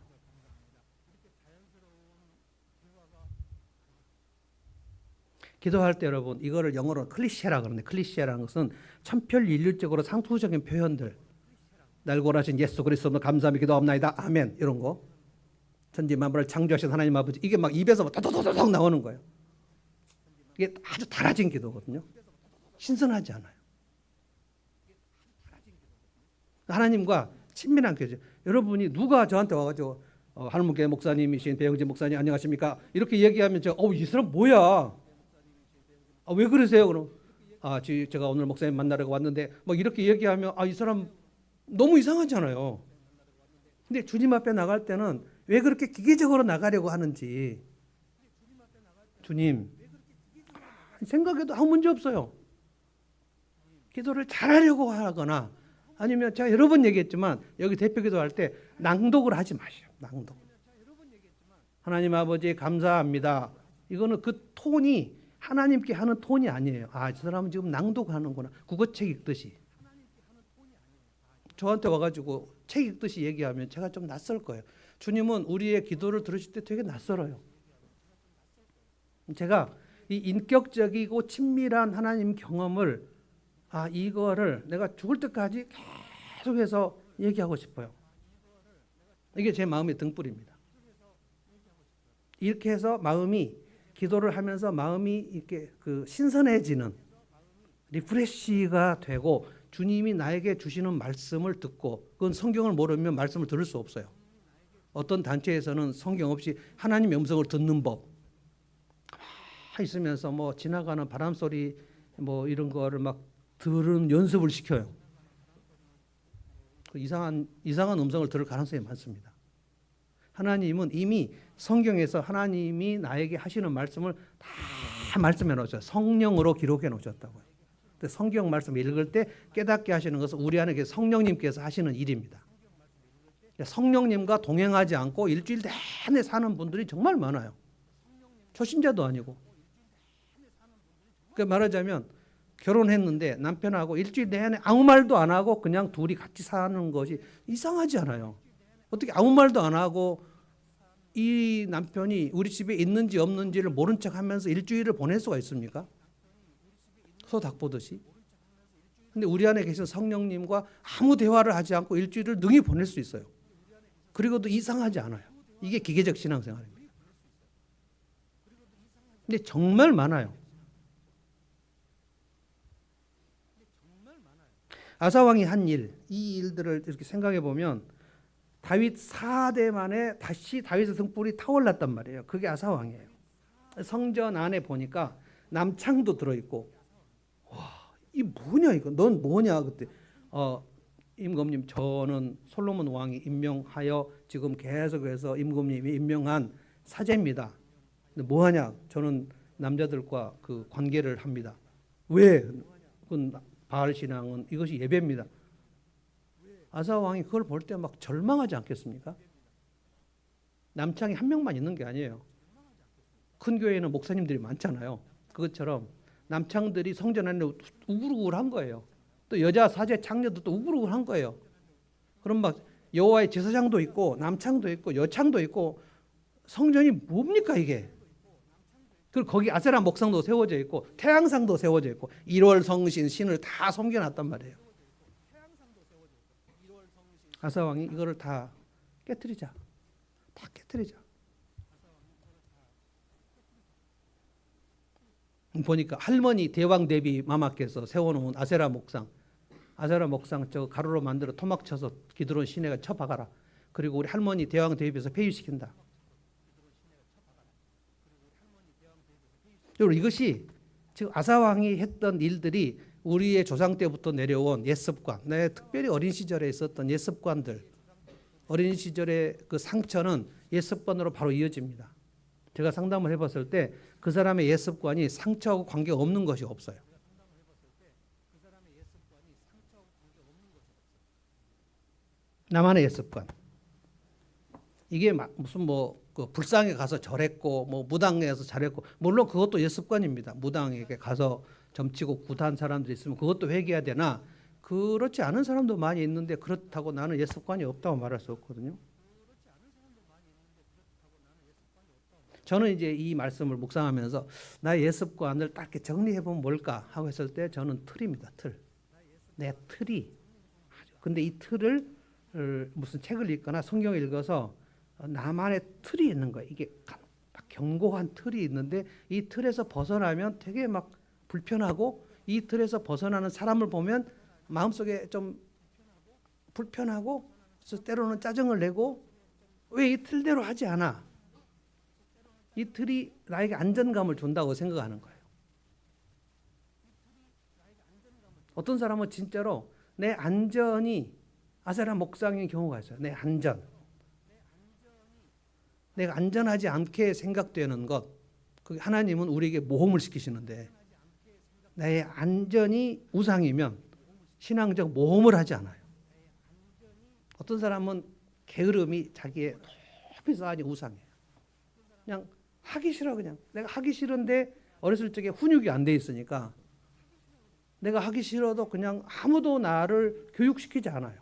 기도할 때 여러분 이거를 영어로 클리셰라 그러는데 클리셰라는 것은 천편일률적으로 상투적인 표현들 날 구원하신 예수 그리스도로 감사하며 기도합나이다. 아멘. 이런 거. 천지 만물을 창조하신 하나님 아버지 이게 막 입에서 도도도도도 나오는 거예요. 이게 아주 달아진 기도거든요. 신선하지 않아요. 하나님과 친밀한 교제. 여러분이 누가 저한테 와가지고 한문교회 목사님이신 배영진 목사님 안녕하십니까? 이렇게 얘기하면 제가 이 사람 뭐야? 왜 그러세요? 그럼 제가 오늘 목사님 만나려고 왔는데 막 이렇게 얘기하면 이 사람 너무 이상하잖아요. 근데 주님 앞에 나갈 때는 왜 그렇게 기계적으로 나가려고 하는지 주님 생각해도 아무 문제 없어요. 기도를 잘하려고 하거나 아니면 제가 여러 번 얘기했지만 여기 대표 기도할 때 낭독을 하지 마세요. 낭독. 하나님 아버지 감사합니다. 이거는 그 톤이 하나님께 하는 톤이 아니에요. 저 사람은 지금 낭독하는구나. 국어책 읽듯이. 저한테 와가지고 책 읽듯이 얘기하면 제가 좀 낯설 거예요. 주님은 우리의 기도를 들으실 때 되게 낯설어요. 제가 이 인격적이고 친밀한 하나님 경험을 이거를 내가 죽을 때까지 계속해서 얘기하고 싶어요. 이게 제 마음의 등불입니다. 이렇게 해서 마음이 기도를 하면서 마음이 이렇게 신선해지는 리프레시가 되고 주님이 나에게 주시는 말씀을 듣고 그건 성경을 모르면 말씀을 들을 수 없어요. 어떤 단체에서는 성경 없이 하나님의 음성을 듣는 법 있으면서 지나가는 바람 소리 이런 거를 막 들은 연습을 시켜요. 이상한 음성을 들을 가능성이 많습니다. 하나님은 이미 성경에서 하나님이 나에게 하시는 말씀을 다 말씀해 놓으셨어요. 성령으로 기록해 놓으셨다고요. 근데 성경 말씀 읽을 때 깨닫게 하시는 것은 우리 안에 성령님께서 하시는 일입니다. 성령님과 동행하지 않고 일주일 내내 사는 분들이 정말 많아요. 초신자도 아니고. 그러니까 말하자면 결혼했는데 남편하고 일주일 내내 아무 말도 안 하고 그냥 둘이 같이 사는 것이 이상하지 않아요. 어떻게 아무 말도 안 하고 이 남편이 우리 집에 있는지 없는지를 모른 척하면서 일주일을 보낼 수가 있습니까? 소 닭 보듯이. 근데 우리 안에 계신 성령님과 아무 대화를 하지 않고 일주일을 능히 보낼 수 있어요. 그리고도 이상하지 않아요. 이게 기계적 신앙생활입니다. 근데 정말 많아요. 아사 왕이 한 일, 이 일들을 이렇게 생각해 보면 다윗 4대 만에 다시 다윗의 등불이 타올랐단 말이에요. 그게 아사 왕이에요. 성전 안에 보니까 남창도 들어있고, 와, 이 뭐냐 이거? 넌 뭐냐 그때? 임금님, 저는 솔로몬 왕이 임명하여 지금 계속해서 임금님이 임명한 사제입니다. 근데 뭐 하냐? 저는 남자들과 그 관계를 합니다. 왜? 그건 바알 신앙은 이것이 예배입니다. 아사 왕이 그걸 볼 때 막 절망하지 않겠습니까? 남창이 한 명만 있는 게 아니에요. 큰 교회에는 목사님들이 많잖아요. 그것처럼 남창들이 성전 안에 우글우글한 거예요. 또 여자 사제 창녀도 또 우글우글한 거예요. 그럼 막 여호와의 제사장도 있고 남창도 있고 여창도 있고 성전이 뭡니까 이게? 그리고 거기 아세라 목상도 세워져 있고 태양상도 세워져 있고 1월 성신 신을 다 섬겨놨단 말이에요. 아사 왕이 이거를 다 깨트리자. 다 깨트리자. 보니까 할머니 대왕 대비 마마께서 세워놓은 아세라 목상 저 가루로 만들어 토막 쳐서 기드론 시내가 쳐박아라. 그리고 우리 할머니 대왕 대비에서 폐위시킨다. 여러분, 이것이 지금 아사 왕이 했던 일들이 우리의 조상 때부터 내려온 옛습관, 특별히 어린 시절에 있었던 옛습관들, 어린 시절의 그 상처는 옛습관으로 바로 이어집니다. 제가 상담을 해봤을 때 그 사람의 옛습관이 상처하고 관계가 없는 것이 없어요. 나만의 옛습관. 이게 무슨 그 불상에 가서 절했고 뭐 무당에서 잘했고, 물론 그것도 옛습관입니다. 무당에게 가서 점치고 굿한 사람들이 있으면 그것도 회개해야 되나, 그렇지 않은 사람도 많이 있는데 그렇다고 나는 옛습관이 없다고 말할 수 없거든요. 저는 이제 이 말씀을 묵상하면서 나의 옛습관을 딱 이렇게 정리해보면 뭘까 하고 했을 때 저는 틀입니다. 틀. 내 틀이. 근데 이 틀을 무슨 책을 읽거나 성경을 읽어서 나만의 틀이 있는 거예요. 이게 딱 견고한 틀이 있는데 이 틀에서 벗어나면 되게 막 불편하고, 이 틀에서 벗어나는 사람을 보면 마음속에 좀 불편하고, 그래서 때로는 짜증을 내고, 왜 이 틀대로 하지 않아? 이 틀이 나에게 안전감을 준다고 생각하는 거예요. 어떤 사람은 진짜로 내 안전이 아세라 목상인 경우가 있어요. 내 안전. 내가 안전하지 않게 생각되는 것, 그 하나님은 우리에게 모험을 시키시는데, 나의 안전이 우상이면 신앙적 모험을 하지 않아요. 어떤 사람은 게으름이 자기의 높이 쌓아진 우상이에요. 그냥 하기 싫어. 그냥 내가 하기 싫은데 어렸을 적에 훈육이 안 돼 있으니까 내가 하기 싫어도 그냥 아무도 나를 교육시키지 않아요.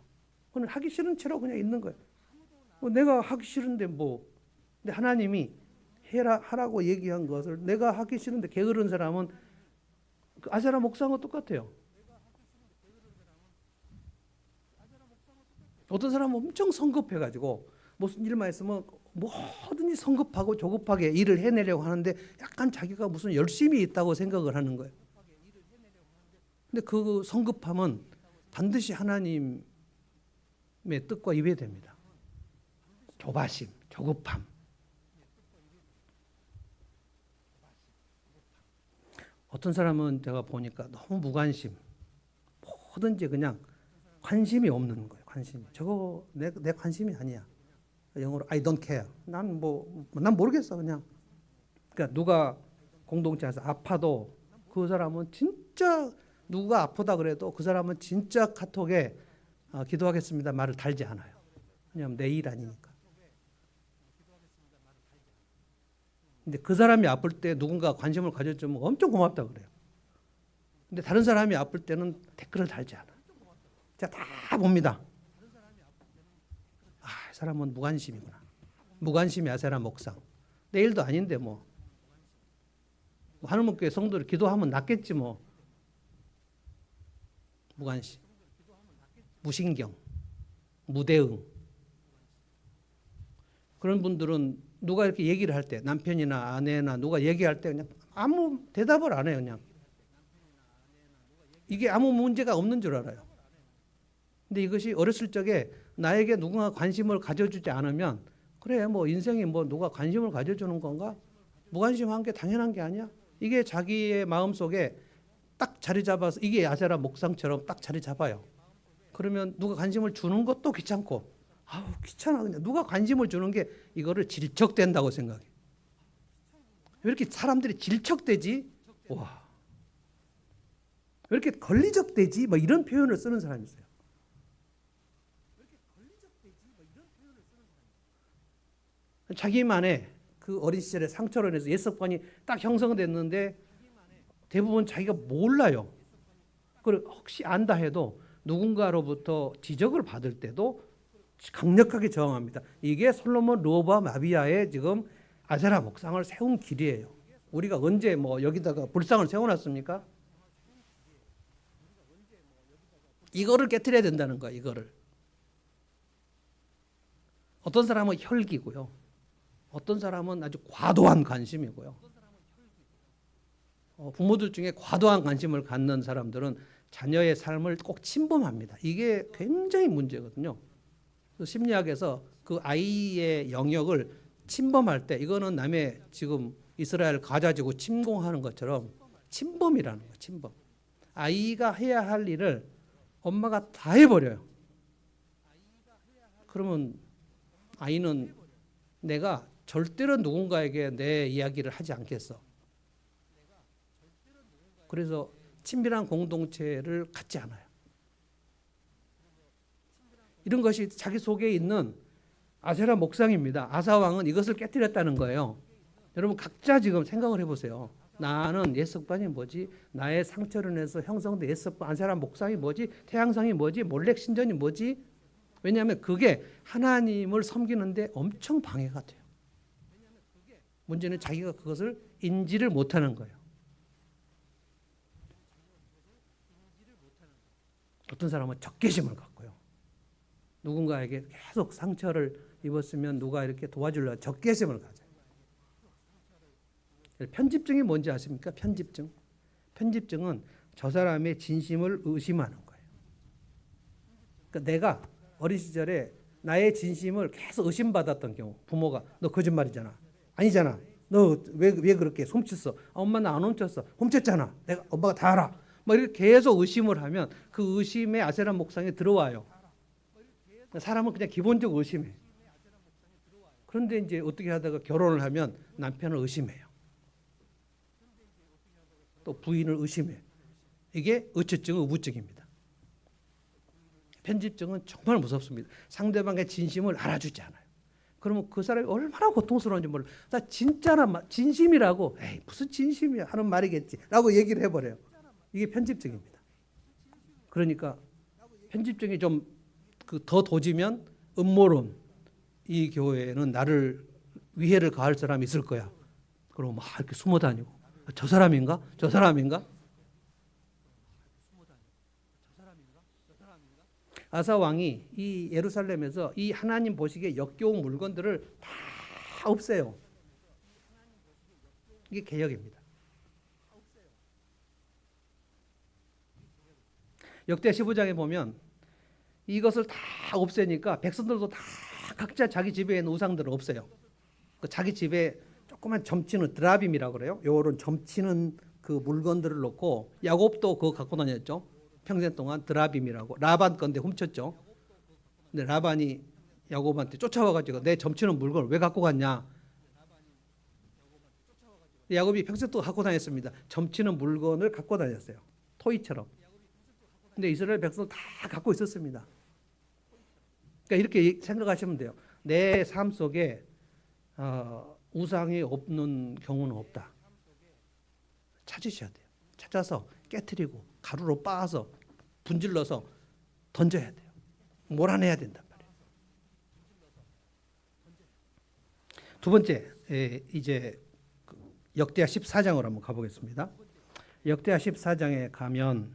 그냥 하기 싫은 채로 그냥 있는 거예요. 내가 하기 싫은데 뭐. 근데 하나님이 하라고 얘기한 것을 내가 하기 싫은데 게으른 사람은 그 아세라 목상과 똑같아요. 어떤 사람은 엄청 성급해가지고 무슨 일만 있으면 뭐든지 성급하고 조급하게 일을 해내려고 하는데 약간 자기가 무슨 열심이 있다고 생각을 하는 거예요. 근데 그 성급함은 반드시 하나님의 뜻과 위배됩니다. 조바심, 조급함. 어떤 사람은 제가 보니까 너무 무관심, 뭐든지 그냥 관심이 없는 거예요. 관심이. 저거 내 관심이 아니야. 영어로 I don't care. 난 모르겠어 그냥. 그러니까 누가 공동체에서 아파도 그 사람은 진짜, 누가 아프다 그래도 그 사람은 진짜 카톡에 기도하겠습니다 말을 달지 않아요. 왜냐하면 내 일 아니니까. 근데 그 사람이 아플 때 누군가 관심을 가져주면 엄청 고맙다 그래요. 근데 다른 사람이 아플 때는 댓글을 달지 않아요. 제가 다 봅니다. 이 사람은 무관심이구나. 무관심이 아세라 목상. 내일도 아닌데 뭐 하늘문교회 성도를 기도하면 낫겠지 뭐. 무관심, 무신경, 무대응. 그런 분들은 누가 이렇게 얘기를 할 때, 남편이나 아내나 누가 얘기할 때 그냥 아무 대답을 안 해요. 그냥 이게 아무 문제가 없는 줄 알아요. 근데 이것이 어렸을 적에 나에게 누군가 관심을 가져주지 않으면, 그래 뭐 인생이 뭐 누가 관심을 가져주는 건가? 무관심한 게 당연한 게 아니야. 이게 자기의 마음속에 딱 자리 잡아서 이게 아세라 목상처럼 딱 자리 잡아요. 그러면 누가 관심을 주는 것도 귀찮고, 아우 귀찮아 그냥. 누가 관심을 주는 게 이거를 질척된다고 생각해. 왜 이렇게 사람들이 질척되지? 와, 왜 이렇게 걸리적되지? 뭐 이런 표현을 쓰는 사람이 있어요. 자기만의 그 어린 시절의 상처로 인해서 옛 습관이 딱 형성됐는데 대부분 자기가 몰라요. 그리고 혹시 안다 해도 누군가로부터 지적을 받을 때도 강력하게 저항합니다. 이게 솔로몬 르호보암 아비야의 지금 아세라 목상을 세운 길이에요. 우리가 언제 뭐 여기다가 불상을 세워놨습니까? 이거를 깨트려야 된다는 거야. 이거를. 어떤 사람은 혈기고요. 어떤 사람은 아주 과도한 관심이고요. 부모들 중에 과도한 관심을 갖는 사람들은 자녀의 삶을 꼭 침범합니다. 이게 굉장히 문제거든요. 심리학에서 그 아이의 영역을 침범할 때 이거는 남의 지금 이스라엘 가자지구 침공하는 것처럼 침범이라는 거예요. 침범. 아이가 해야 할 일을 엄마가 다 해버려요. 그러면 아이는 내가 절대로 누군가에게 내 이야기를 하지 않겠어. 그래서 친밀한 공동체를 갖지 않아요. 이런 것이 자기 속에 있는 아세라 목상입니다. 아사 왕은 이것을 깨뜨렸다는 거예요. 여러분 각자 지금 생각을 해보세요. 나는 옛 습관이 뭐지? 나의 상처로 인해서 형성된 옛 습관, 아세라 목상이 뭐지? 태양상이 뭐지? 몰렉 신전이 뭐지? 왜냐하면 그게 하나님을 섬기는데 엄청 방해가 돼요. 문제는 자기가 그것을 인지를 못하는 거예요. 어떤 사람은 적개심을 갖고요. 누군가에게 계속 상처를 입었으면 누가 이렇게 도와주려 적개심을 가져요. 편집증이 뭔지 아십니까? 편집증. 편집증은 저 사람의 진심을 의심하는 거예요. 그러니까 내가 어린 시절에 나의 진심을 계속 의심받았던 경우, 부모가 너 거짓말이잖아. 아니잖아. 너 왜 그렇게 훔쳤어? 엄마 나 안 훔쳤어. 훔쳤잖아. 내가 엄마가 다 알아. 뭐 이렇게 계속 의심을 하면 그 의심의 아세라 목상에 들어와요. 사람은 그냥 기본적으로 의심해. 그런데 이제 어떻게 하다가 결혼을 하면 남편을 의심해요. 또 부인을 의심해. 이게 의처증, 의부증입니다. 편집증은 정말 무섭습니다. 상대방의 진심을 알아주지 않아요. 그러면 그 사람이 얼마나 고통스러운지 몰라. 나 진짜나 진심이라고, 에이 무슨 진심이야 하는 말이겠지라고 얘기를 해버려요. 이게 편집증입니다. 그러니까 편집증이 좀 더 도지면 음모론, 이 교회에는 나를 위해를 가할 사람이 있을 거야. 그러고 막 이렇게 숨어 다니고 저 사람인가? 저 사람인가? 아사 왕이 이 예루살렘에서 이 하나님 보시기에 역겨운 물건들을 다 없애요. 이게 개혁입니다. 역대 15장에 보면 이것을 다 없애니까 백성들도 다 각자 자기 집에 있는 우상들을 없애요. 자기 집에 조그만 점치는 드라빔이라고 그래요. 요런 점치는 그 물건들을 놓고, 야곱도 그거 갖고 다녔죠. 평생 동안 드라빔이라고. 라반 건데 훔쳤죠. 근데 라반이 야곱한테 쫓아와가지고 내 점치는 물건을 왜 갖고 갔냐. 야곱이 평생 동안 갖고 다녔습니다. 점치는 물건을 갖고 다녔어요. 토이처럼. 근데 이스라엘 백성은 다 갖고 있었습니다. 그러니까 이렇게 생각하시면 돼요. 내 삶 속에 우상이 없는 경우는 없다. 찾으셔야 돼요. 찾아서 깨트리고 가루로 빻아서 분질러서 던져야 돼요. 몰아내야 된단 말이에요. 두 번째, 이제 역대하 14장으로 한번 가보겠습니다. 역대하 14장에 가면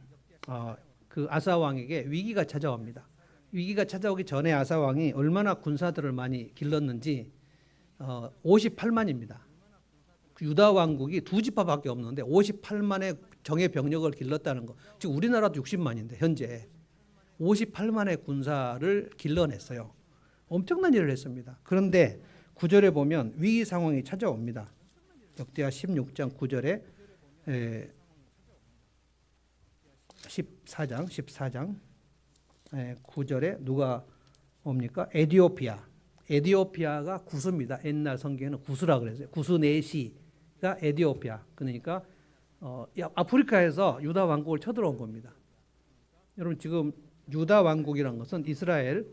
그 아사 왕에게 위기가 찾아옵니다. 위기가 찾아오기 전에 아사 왕이 얼마나 군사들을 많이 길렀는지 58만입니다. 유다 왕국이 두 지파밖에 없는데 58만의 정예 병력을 길렀다는 거. 지금 우리나라도 60만인데 현재 58만의 군사를 길러냈어요. 엄청난 일을 했습니다. 그런데 9절에 보면 위기 상황이 찾아옵니다. 역대하 16장 9절에 14장 9절에 누가 옵니까? 에디오피아가 구스입니다. 옛날 성경에는 구스라 그랬어요. 구스네시가 에디오피아. 그러니까 아프리카에서 유다 왕국을 쳐들어온 겁니다. 여러분 지금 유다 왕국이라는 것은 이스라엘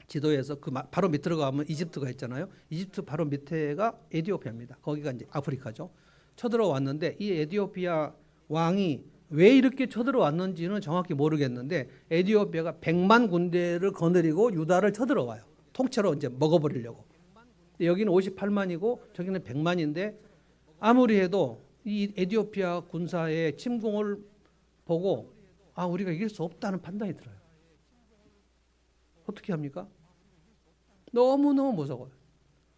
지도에서 그 바로 밑으로 가면 이집트가 있잖아요. 이집트 바로 밑에가 에디오피아입니다. 거기가 이제 아프리카죠. 쳐들어왔는데 이 에디오피아 왕이 왜 이렇게 쳐들어왔는지는 정확히 모르겠는데 에디오피아가 100만 군대를 거느리고 유다를 쳐들어와요. 통째로 이제 먹어버리려고. 여기는 58만이고 저기는 100만인데 아무리 해도 이 에디오피아 군사의 침공을 보고 우리가 이길 수 없다는 판단이 들어요. 어떻게 합니까? 너무너무 무서워요.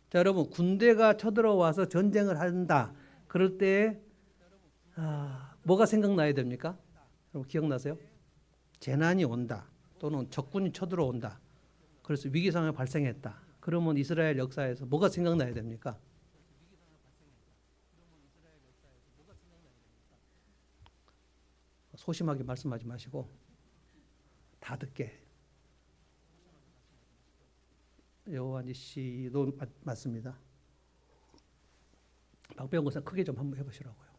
자, 여러분 군대가 쳐들어와서 전쟁을 한다. 그럴 때 뭐가 생각나야 됩니까? 여러분 기억나세요? 재난이 온다. 또는 적군이 쳐들어온다. 그래서 위기 상황이 발생했다. 그러면 이스라엘 역사에서 뭐가 생각나야 됩니까? 소심하게 말씀하지 마시고 다 듣게. 여호와니 씨도 맞습니다. 박배영 권사 크게 좀 한번 해보시라고요.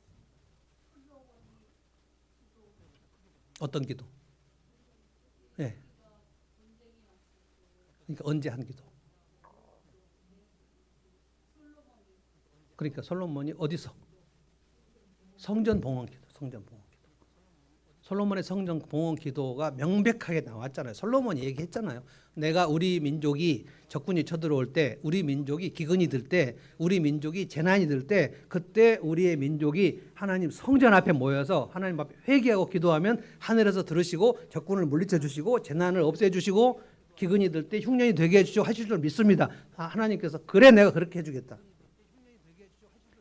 어떤 기도? 네. 그러니까 언제 한 기도? 그러니까 솔로몬이 어디서? 성전 봉헌 기도. 성전 봉헌 기도. 솔로몬의 성전 봉헌 기도가 명백하게 나왔잖아요. 솔로몬이 얘기했잖아요. 내가 우리 민족이 적군이 쳐들어올 때, 우리 민족이 기근이 들 때, 우리 민족이 재난이 들 때, 그때 우리의 민족이 하나님 성전 앞에 모여서 하나님 앞에 회개하고 기도하면 하늘에서 들으시고 적군을 물리쳐 주시고 재난을 없애 주시고 기근이 들 때 흉년이 되게 해주시고 하실 줄 믿습니다. 하나님께서 그래 내가 그렇게 해주겠다.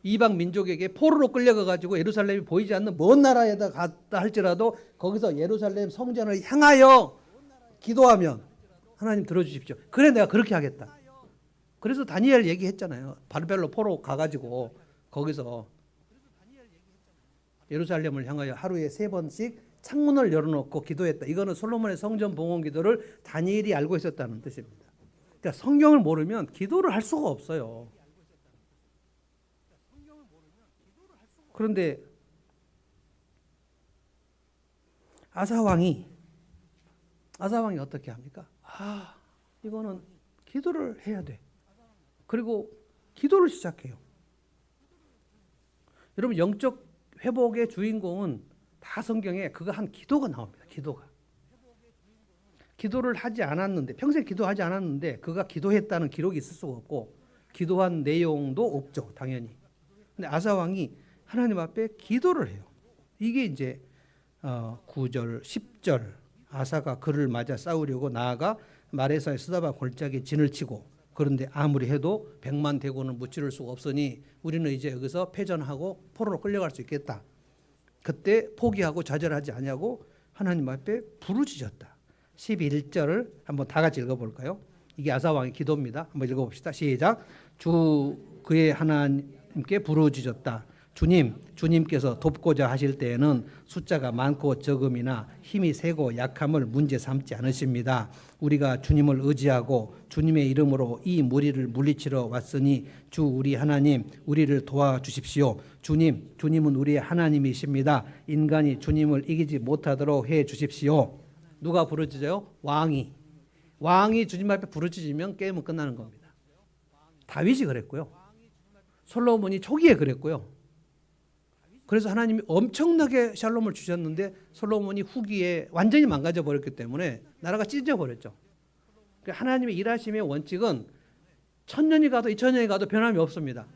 이방 민족에게 포로로 끌려가 가지고 예루살렘이 보이지 않는 먼 나라에다 갔다 할지라도 거기서 예루살렘 성전을 향하여 기도하면 하나님 들어주십시오. 그래 내가 그렇게 하겠다. 그래서 다니엘 얘기했잖아요. 바벨론 포로 가가지고 거기서 예루살렘을 향하여 하루에 3번씩 창문을 열어놓고 기도했다. 이거는 솔로몬의 성전 봉헌 기도를 다니엘이 알고 있었다는 뜻입니다. 그러니까 성경을 모르면 기도를 할 수가 없어요. 그런데 아사왕이 어떻게 합니까? 이거는 기도를 해야 돼. 그리고 기도를 시작해요. 여러분 영적 회복의 주인공은 다 성경에 그거 한 기도가 나옵니다. 기도를 하지 않았는데 평생 기도하지 않았는데 그가 기도했다는 기록이 있을 수가 없고 기도한 내용도 없죠. 당연히. 근데 아사 왕이 하나님 앞에 기도를 해요. 이게 이제 9절 10절 아사가 그를 맞아 싸우려고 나아가 마레사의 스다바 골짜기에 진을 치고 그런데 아무리 해도 100만 대군을 무찌를 수가 없으니 우리는 이제 여기서 패전하고 포로로 끌려갈 수 있겠다. 그때 포기하고 좌절하지 아니하고 하나님 앞에 부르짖었다. 11절을 한번 다 같이 읽어볼까요? 이게 아사왕의 기도입니다. 한번 읽어봅시다. 시작. 주 그의 하나님께 부르짖었다. 주님께서 돕고자 하실 때에는 숫자가 많고 적음이나 힘이 세고 약함을 문제 삼지 않으십니다. 우리가 주님을 의지하고 주님의 이름으로 이 무리를 물리치러 왔으니 주 우리 하나님 우리를 도와주십시오. 주님은 우리의 하나님이십니다. 인간이 주님을 이기지 못하도록 해 주십시오. 누가 부르짖어요? 왕이 주님 앞에 부르짖으면 게임은 끝나는 겁니다. 다윗이 그랬고요. 솔로몬이 초기에 그랬고요. 그래서 하나님이 엄청나게 샬롬을 주셨는데 솔로몬이 후기에 완전히 망가져 버렸기 때문에 나라가 찢어져 버렸죠. 하나님의 일하심의 원칙은 1000년이 가도 2000년이 가도 변함이 없습니다.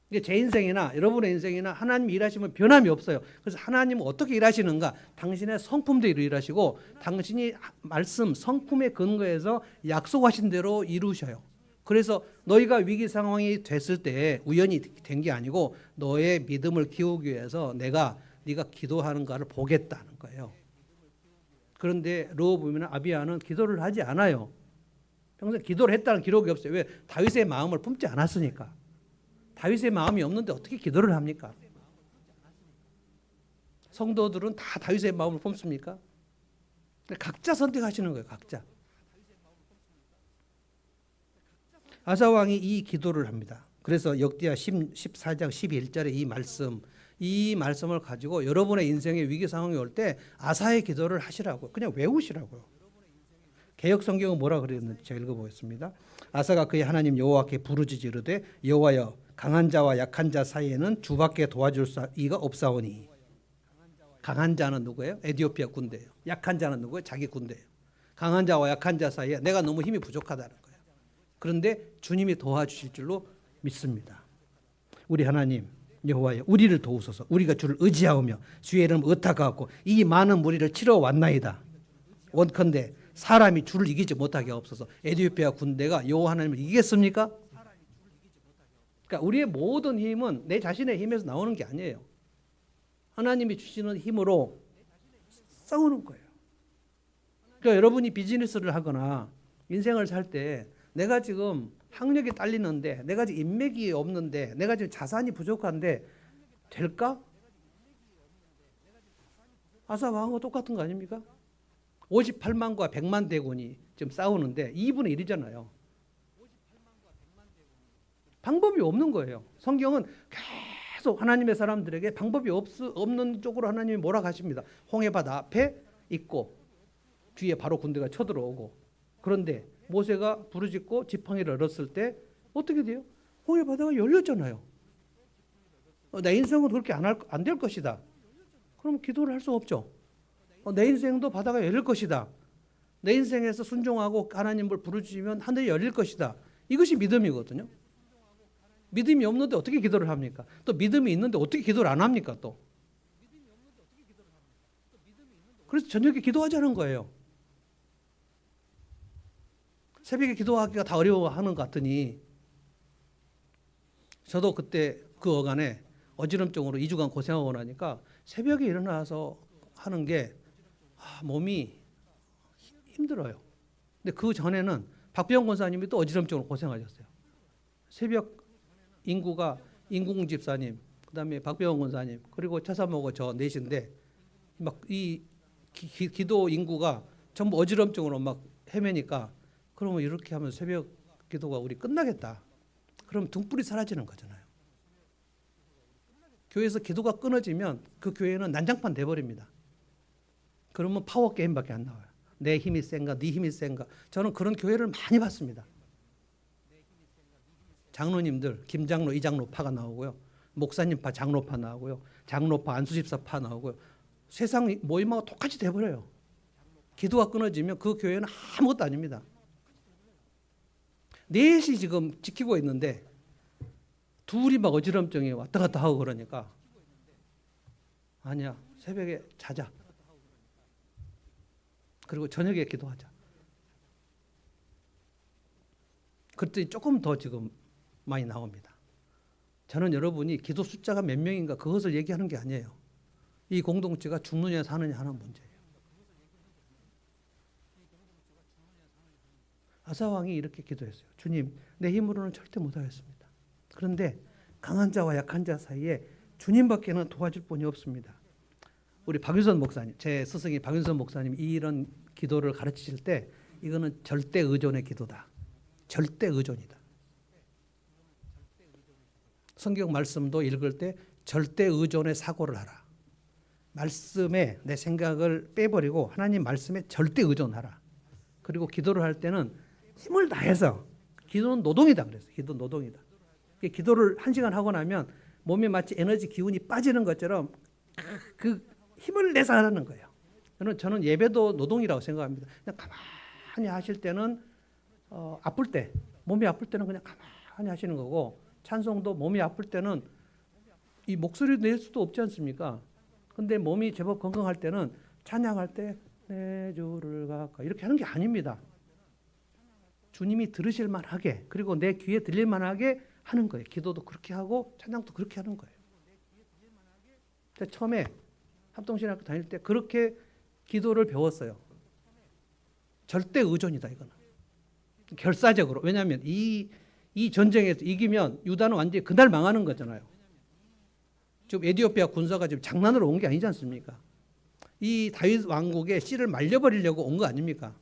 이게 제 인생이나 여러분의 인생이나 하나님의 일하심은 변함이 없어요. 그래서 하나님은 어떻게 일하시는가? 당신의 성품대로 일하시고 당신이 말씀 성품에 근거해서 약속하신 대로 이루셔요. 그래서 너희가 위기 상황이 됐을 때 우연히 된 게 아니고 너의 믿음을 키우기 위해서 네가 기도하는가를 보겠다는 거예요. 그런데 르호보암이나 아비야는 기도를 하지 않아요. 평생 기도를 했다는 기록이 없어요. 왜? 다윗의 마음을 품지 않았으니까. 다윗의 마음이 없는데 어떻게 기도를 합니까? 성도들은 다 다윗의 마음을 품습니까? 각자 선택하시는 거예요. 각자. 아사 왕이 이 기도를 합니다. 그래서 역대하 14장 11절에 이 말씀을 가지고 여러분의 인생의 위기 상황이 올 때 아사의 기도를 하시라고, 그냥 외우시라고요. 개역 성경은 뭐라 그랬는지 제가 읽어보겠습니다. 아사가 그의 하나님 여호와께 부르짖으 이르되 여호와여 강한 자와 약한 자 사이에는 주밖에 도와줄 이가 없사오니. 강한 자는 누구예요? 에티오피아 군대예요. 약한 자는 누구예요? 자기 군대예요. 강한 자와 약한 자 사이에 내가 너무 힘이 부족하다는 거예요. 그런데 주님이 도와주실 줄로 믿습니다. 우리 하나님 여호와여 우리를 도우소서. 우리가 주를 의지하오며 주의 이름 의탁하고 이 많은 무리를 치러 왔나이다. 원컨대 사람이 주를 이기지 못하게 하옵소서. 에티오피아 군대가 여호와 하나님을 이기겠습니까? 그러니까 우리의 모든 힘은 내 자신의 힘에서 나오는 게 아니에요. 하나님이 주시는 힘으로 싸우는 거예요. 그러니까 여러분이 비즈니스를 하거나 인생을 살 때 내가 지금 학력이 딸리는데, 내가 지금 인맥이 없는데, 내가 지금 자산이 부족한데 될까? 아사 왕과 똑같은 거 아닙니까? 58만과 100만 대군이 지금 싸우는데 2분의 1이잖아요. 방법이 없는 거예요. 성경은 계속 하나님의 사람들에게 방법이 없는 쪽으로 하나님이 몰아가십니다. 홍해바다 앞에 있고 뒤에 바로 군대가 쳐들어오고, 그런데 모세가 부르짖고 지팡이를 얻었을 때 어떻게 돼요? 홍해바다가 열렸잖아요. 내 인생은 그렇게 안 될 것이다. 그럼 기도를 할 수 없죠. 내 인생도 바다가 열릴 것이다. 내 인생에서 순종하고 하나님을 부르짖으면 하늘이 열릴 것이다. 이것이 믿음이거든요. 믿음이 없는데 어떻게 기도를 합니까? 또 믿음이 있는데 어떻게 기도를 안 합니까? 또 그래서 저녁에 기도하자는 거예요. 새벽에 기도하기가 다 어려워하는 것 같으니 저도 그때 그 어간에 어지럼증으로 2주간 고생하고 나니까 새벽에 일어나서 하는 게 몸이 힘들어요. 근데 그 전에는 박병 권사님이 또 어지럼증으로 고생하셨어요. 새벽 인구가 인궁 집사님, 그다음에 박병 권사님, 그리고 차사모고 저 넷인데 막 이 기도 인구가 전부 어지럼증으로 막 헤매니까, 그러면 이렇게 하면 새벽 기도가 우리 끝나겠다. 그럼 등불이 사라지는 거잖아요. 교회에서 기도가 끊어지면 그 교회는 난장판 돼버립니다. 그러면 파워 게임밖에 안 나와요. 내 힘이 센가, 네 힘이 센가. 저는 그런 교회를 많이 봤습니다. 장로님들 김장로, 이장로파가 나오고요. 목사님파, 장로파 나오고요. 장로파, 안수집사파 나오고요. 세상 모임하고 똑같이 돼버려요. 기도가 끊어지면 그 교회는 아무것도 아닙니다. 넷이 지금 지키고 있는데 둘이 막 어지럼증이 왔다 갔다 하고 그러니까 아니야, 새벽에 자자. 그리고 저녁에 기도하자. 그랬더니 조금 더 지금 많이 나옵니다. 저는 여러분이 기도 숫자가 몇 명인가 그것을 얘기하는 게 아니에요. 이 공동체가 죽느냐 사느냐 하는 문제예요. 아사 왕이 이렇게 기도했어요. 주님, 내 힘으로는 절대 못하겠습니다. 그런데 강한 자와 약한 자 사이에 주님밖에는 도와줄 분이 없습니다. 우리 박윤선 목사님, 제 스승이 박윤선 목사님 이런 기도를 가르치실 때 이거는 절대 의존의 기도다. 절대 의존이다. 성경 말씀도 읽을 때 절대 의존의 사고를 하라. 말씀에 내 생각을 빼버리고 하나님 말씀에 절대 의존하라. 그리고 기도를 할 때는 힘을 다해서, 기도는 노동이다 그랬어요. 기도 노동이다. 기도를 1시간 하고 나면 몸에 마치 에너지 기운이 빠지는 것처럼 그 힘을 내서 하는 거예요. 저는 예배도 노동이라고 생각합니다. 그냥 가만히 하실 때는 아플 때, 몸이 아플 때는 그냥 가만히 하시는 거고, 찬송도 몸이 아플 때는 이 목소리 낼 수도 없지 않습니까? 근데 몸이 제법 건강할 때는 찬양할 때 내 주를 가까이 이렇게 하는 게 아닙니다. 주님이 들으실 만하게, 그리고 내 귀에 들릴 만하게 하는 거예요. 기도도 그렇게 하고 찬양도 그렇게 하는 거예요. 처음에 합동신학교 다닐 때 그렇게 기도를 배웠어요. 절대 의존이다 이거는. 결사적으로. 왜냐하면 이 이 전쟁에서 이기면 유다는 완전히 그날 망하는 거잖아요. 지금 에티오피아 군사가 지금 장난으로 온 게 아니지 않습니까? 이 다윗 왕국의 씨를 말려버리려고 온 거 아닙니까?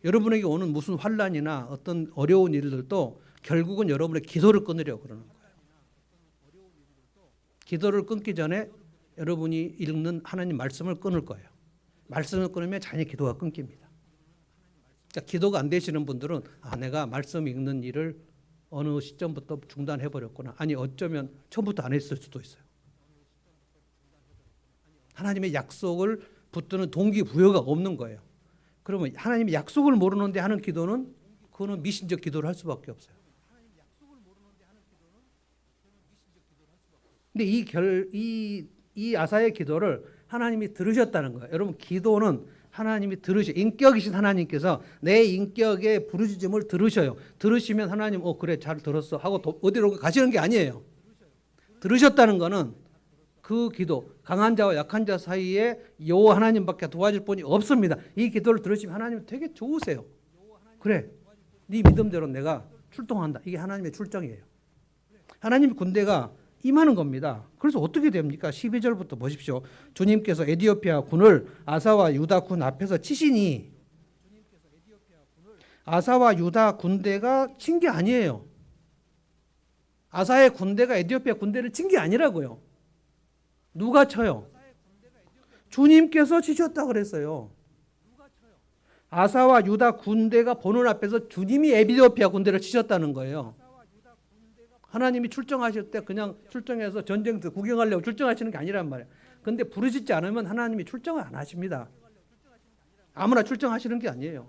여러분에게 오는 무슨 환란이나 어떤 어려운 일들도 결국은 여러분의 기도를 끊으려고 그러는 거예요. 기도를 끊기 전에 여러분이 읽는 하나님 말씀을 끊을 거예요. 말씀을 끊으면 자녀 기도가 끊깁니다. 그러니까 기도가 안 되시는 분들은 내가 말씀 읽는 일을 어느 시점부터 중단해버렸구나. 아니 어쩌면 처음부터 안 했을 수도 있어요. 하나님의 약속을 붙드는 동기부여가 없는 거예요. 그러면 하나님의 약속을 모르는데 하는 기도는 그거는 미신적 기도를 할 수밖에 없어요. 근데 이 아사의 기도를 하나님이 들으셨다는 거예요. 여러분 기도는 하나님이 인격이신 하나님께서 내 인격의 부르짖음을 들으셔요. 들으시면 하나님 그래 잘 들었어 하고 어디로 가시는 게 아니에요. 들으셨다는 거는 그 기도, 강한 자와 약한 자 사이에 여호와 하나님밖에 도와줄 분이 없습니다. 이 기도를 들으시면 하나님 되게 좋으세요. 그래, 네 믿음대로 내가 출동한다. 이게 하나님의 출정이에요. 하나님의 군대가 임하는 겁니다. 그래서 어떻게 됩니까? 12절부터 보십시오. 주님께서 에티오피아 군을 아사와 유다 군 앞에서 치시니, 아사와 유다 군대가 친 게 아니에요. 아사의 군대가 에티오피아 군대를 친 게 아니라고요. 누가 쳐요? 주님께서 치셨다 그랬어요. 아사와 유다 군대가 보는 앞에서 주님이 에티오피아 군대를 치셨다는 거예요. 하나님이 출정하실 때 그냥 출정해서 전쟁 구경하려고 출정하시는 게 아니란 말이에요. 그런데 부르짖지 않으면 하나님이 출정을 안 하십니다. 아무나 출정하시는 게 아니에요.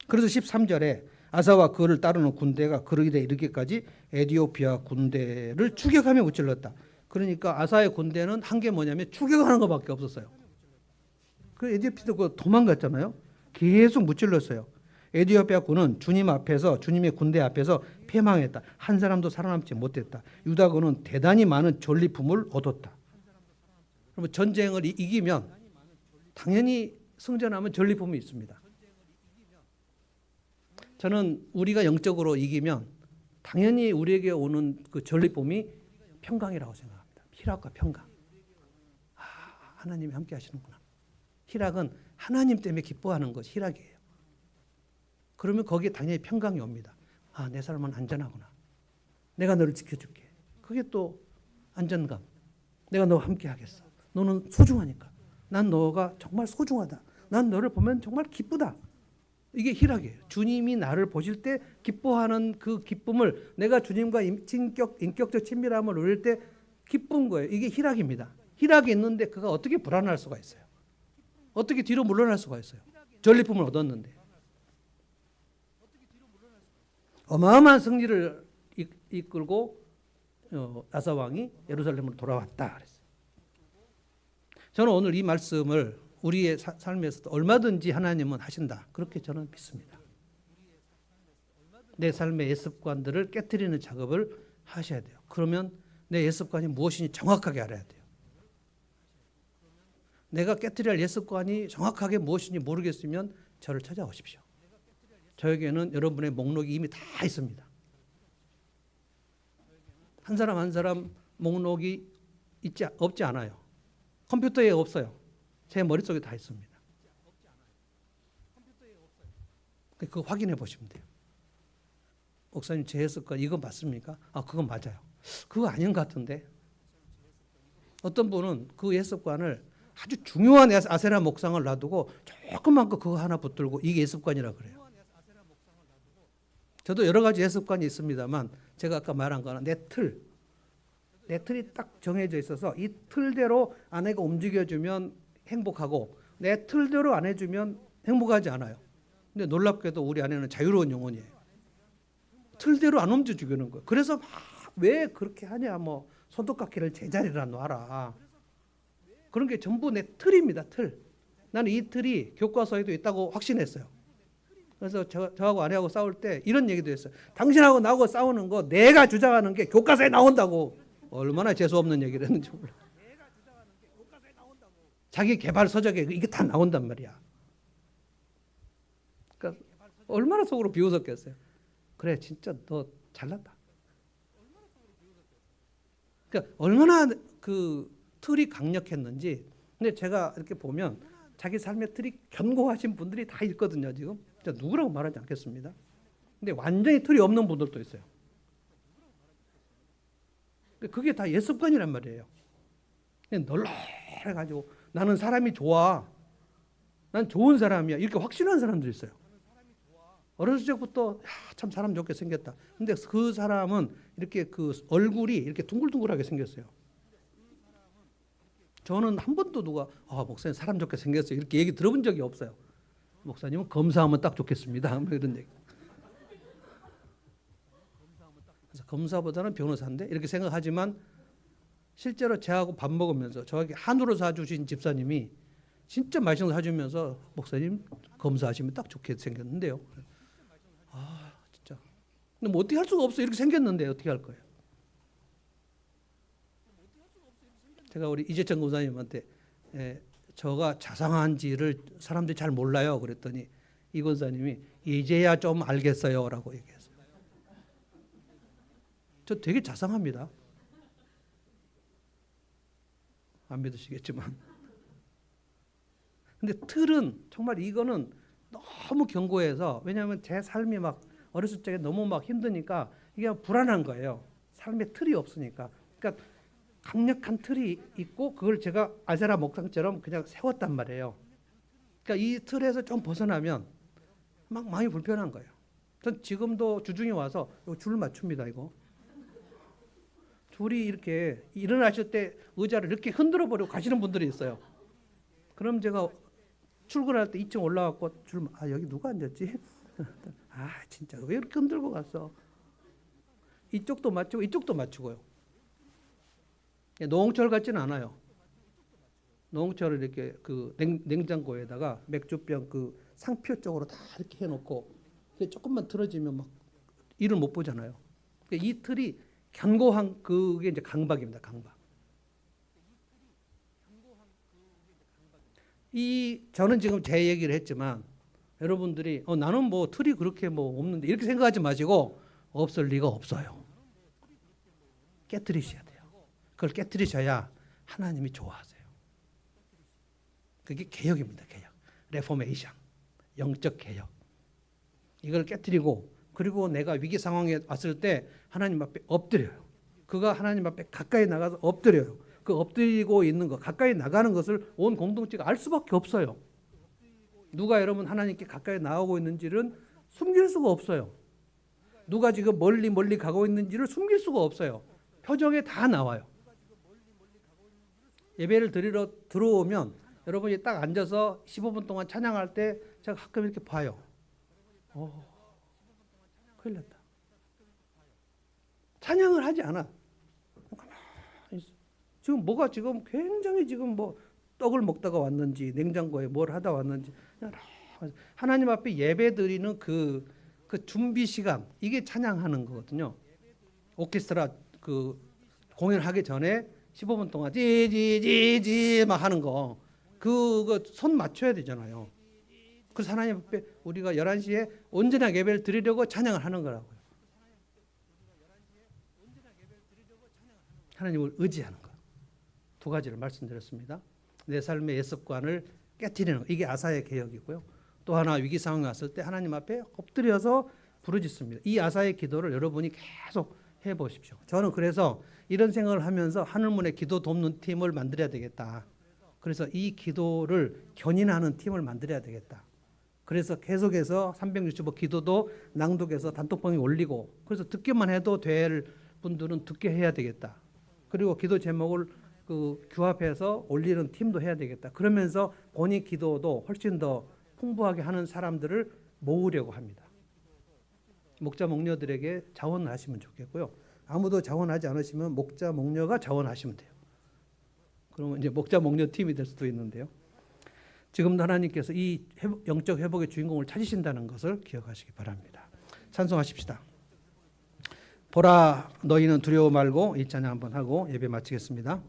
그래서 13절에 아사와 그를 따르는 군대가 그르기에 이르기까지 에티오피아 군대를 추격하며 무찔렀다. 그러니까 아사의 군대는 한 게 뭐냐면 추격하는 것밖에 없었어요. 그 에티오피아도 도망갔잖아요. 계속 무찔렀어요. 에티오피아 군은 주님 앞에서, 주님의 군대 앞에서 패망했다. 한 사람도 살아남지 못했다. 유다 군은 대단히 많은 전리품을 얻었다. 그러면 전쟁을 이기면 당연히 승전하면 전리품이 있습니다. 저는 우리가 영적으로 이기면 당연히 우리에게 오는 그 전리품이 평강이라고 생각합니다. 희락과 평강. 하나님이 함께 하시는구나. 희락은 하나님 때문에 기뻐하는 것이 희락이에요. 그러면 거기에 당연히 평강이 옵니다. 내 삶은 안전하구나. 내가 너를 지켜줄게. 그게 또 안전감. 내가 너와 함께 하겠어. 너는 소중하니까. 난 너가 정말 소중하다. 난 너를 보면 정말 기쁘다. 이게 희락이에요. 주님이 나를 보실 때 기뻐하는 그 기쁨을, 내가 주님과 인격적 친밀함을 누릴 때 기쁜 거예요. 이게 희락입니다. 희락이 있는데 그가 어떻게 불안할 수가 있어요? 어떻게 뒤로 물러날 수가 있어요? 전리품을 얻었는데. 어마어마한 승리를 이끌고 아사 왕이 예루살렘으로 돌아왔다 그랬어요. 저는 오늘 이 말씀을 우리의 삶에서도 얼마든지 하나님은 하신다. 그렇게 저는 믿습니다. 내 삶의 예습관들을 깨트리는 작업을 하셔야 돼요. 그러면 내 예습관이 무엇인지 정확하게 알아야 돼요. 내가 깨트려야 할 예습관이 정확하게 무엇인지 모르겠으면 저를 찾아오십시오. 저에게는 여러분의 목록이 이미 다 있습니다. 한 사람 한 사람 목록이 없지 않아요. 컴퓨터에 없어요. 제 머릿속에 다 있습니다. 그거 확인해 보시면 돼요. 목사님 제 해석과 이거 맞습니까? 그건 맞아요. 그거 아닌 것 같은데. 어떤 분은 그 예습관을 아주 중요한 아세라 목상을 놔두고 조그만 거 그거 하나 붙들고 이게 예습관이라 그래요. 저도 여러 가지 예습관이 있습니다만 제가 아까 말한 거는 내 틀이 딱 정해져 있어서 이 틀대로 아내가 움직여주면 행복하고 내 틀대로 안 해주면 행복하지 않아요. 근데 놀랍게도 우리 아내는 자유로운 영혼이에요. 틀대로 안 움직여주는 거예요. 그래서 왜 그렇게 하냐, 손톱깎이를 제자리라 놔라. 그런 게 전부 내 틀입니다. 틀. 나는 이 틀이 교과서에도 있다고 확신했어요. 그래서 저하고 아내하고 싸울 때 이런 얘기도 했어요. 당신하고 나하고 싸우는 거 내가 주장하는 게 교과서에 나온다고. 얼마나 재수없는 얘기를 했는지 몰라. 자기 개발 서적에 이게 다 나온단 말이야. 그러니까 얼마나 속으로 비웃었겠어요. 그래, 진짜 너 잘났다. 그러니까 얼마나 그 틀이 강력했는지. 근데 제가 이렇게 보면 자기 삶의 틀이 견고하신 분들이 다 있거든요. 지금 진짜 누구라고 말하지 않겠습니다. 근데 완전히 틀이 없는 분들도 있어요. 그게 다 옛습관이란 말이에요. 널널해가지고 나는 사람이 좋아, 난 좋은 사람이야, 이렇게 확신하는 사람들이 있어요. 어렸을 적부터 참 사람 좋게 생겼다. 근데 그 사람은 이렇게 그 얼굴이 이렇게 둥글둥글하게 생겼어요. 저는 한 번도 누가 목사님 사람 좋게 생겼어요 이렇게 얘기 들어본 적이 없어요. 목사님은 검사하면 딱 좋겠습니다. 뭐 이런 얘기. 그래서 검사보다는 변호사인데 이렇게 생각하지만 실제로 저하고 밥 먹으면서 저에게 한우를 사주신 집사님이 진짜 맛있는 거 사주면서 목사님 검사하시면 딱 좋게 생겼는데요. 진짜. 근데 뭐 어떻게 할 수가 없어. 이렇게 생겼는데 어떻게 할 거예요? 제가 우리 이재천 권사님한테 저가 자상한지를 사람들이 잘 몰라요. 그랬더니 이 권사님이 이제야 좀 알겠어요라고 얘기했어요. 저 되게 자상합니다. 안 믿으시겠지만. 근데 틀은 정말 이거는 너무 견고해서, 왜냐하면 제 삶이 막 어렸을 적에 너무 막 힘드니까 이게 불안한 거예요. 삶의 틀이 없으니까. 그러니까 강력한 틀이 있고 그걸 제가 아세라 목상처럼 그냥 세웠단 말이에요. 그러니까 이 틀에서 좀 벗어나면 막 마음이 불편한 거예요. 전 지금도 주중에 와서 줄 맞춥니다. 이거 줄이 이렇게 일어나실 때 의자를 이렇게 흔들어 버리고 가시는 분들이 있어요. 그럼 제가 출근할 때 2층 올라갔고 여기 누가 앉았지? 진짜 왜 이렇게 흔들고 갔어? 이쪽도 맞추고 이쪽도 맞추고요. 노홍철 같지는 않아요. 노홍철을 이렇게 그 냉장고에다가 맥주병 그 상표 쪽으로 다 이렇게 해놓고 조금만 틀어지면 막 일을 못 보잖아요. 이 틀이 견고한 그게 이제 강박입니다. 강박. 저는 지금 제 얘기를 했지만 여러분들이 나는 뭐 틀이 그렇게 뭐 없는데 이렇게 생각하지 마시고 없을 리가 없어요. 깨트리셔야 돼요. 그걸 깨트리셔야 하나님이 좋아하세요. 그게 개혁입니다. 개혁. 레포메이션. 영적 개혁. 이걸 깨트리고 그리고 내가 위기 상황에 왔을 때 하나님 앞에 엎드려요. 그가 하나님 앞에 가까이 나가서 엎드려요. 그 엎드리고 있는 것, 가까이 나가는 것을 온 공동체가 알 수밖에 없어요. 누가 여러분 하나님께 가까이 나오고 있는지는 숨길 수가 없어요. 누가 지금 멀리 가고 있는지를 숨길 수가 없어요. 표정에 다 나와요. 예배를 드리러 들어오면 여러분이 딱 앉아서 15분 동안 찬양할 때 제가 가끔 이렇게 봐요. 큰일 났다. 찬양을 하지 않아. 지금 뭐가 지금 굉장히 지금 뭐 떡을 먹다가 왔는지 냉장고에 뭘 하다 왔는지 하나님 앞에 예배 드리는 그 준비 시간, 이게 찬양하는 거거든요. 오케스트라 그 공연하기 전에 15분 동안 지지지지 막 하는 거, 그거 손 맞춰야 되잖아요. 그래서 하나님 앞에 우리가 11시에 온전하게 예배를 드리려고 찬양을 하는 거라고요. 하나님을 의지하는 것. 두 가지를 말씀드렸습니다. 내 삶의 옛습관을 깨트리는 것. 이게 아사의 개혁이고요. 또 하나 위기 상황이 왔을 때 하나님 앞에 엎드려서 부르짖습니다. 이 아사의 기도를 여러분이 계속 해보십시오. 저는 그래서 이런 생각을 하면서 하늘문의 기도 돕는 팀을 만들어야 되겠다. 그래서 이 기도를 견인하는 팀을 만들어야 되겠다. 그래서 계속해서 365 기도도 낭독해서 단톡방에 올리고, 그래서 듣기만 해도 될 분들은 듣게 해야 되겠다. 그리고 기도 제목을 규합해서 올리는 팀도 해야 되겠다. 그러면서 본인 기도도 훨씬 더 풍부하게 하는 사람들을 모으려고 합니다. 목자 목녀들에게 자원하시면 좋겠고요. 아무도 자원하지 않으시면 목자 목녀가 자원하시면 돼요. 그러면 이제 목자 목녀 팀이 될 수도 있는데요. 지금도 하나님께서 이 영적 회복의 주인공을 찾으신다는 것을 기억하시기 바랍니다. 찬송하십시다. 보라 너희는 두려워 말고, 이 찬양 한번 하고 예배 마치겠습니다.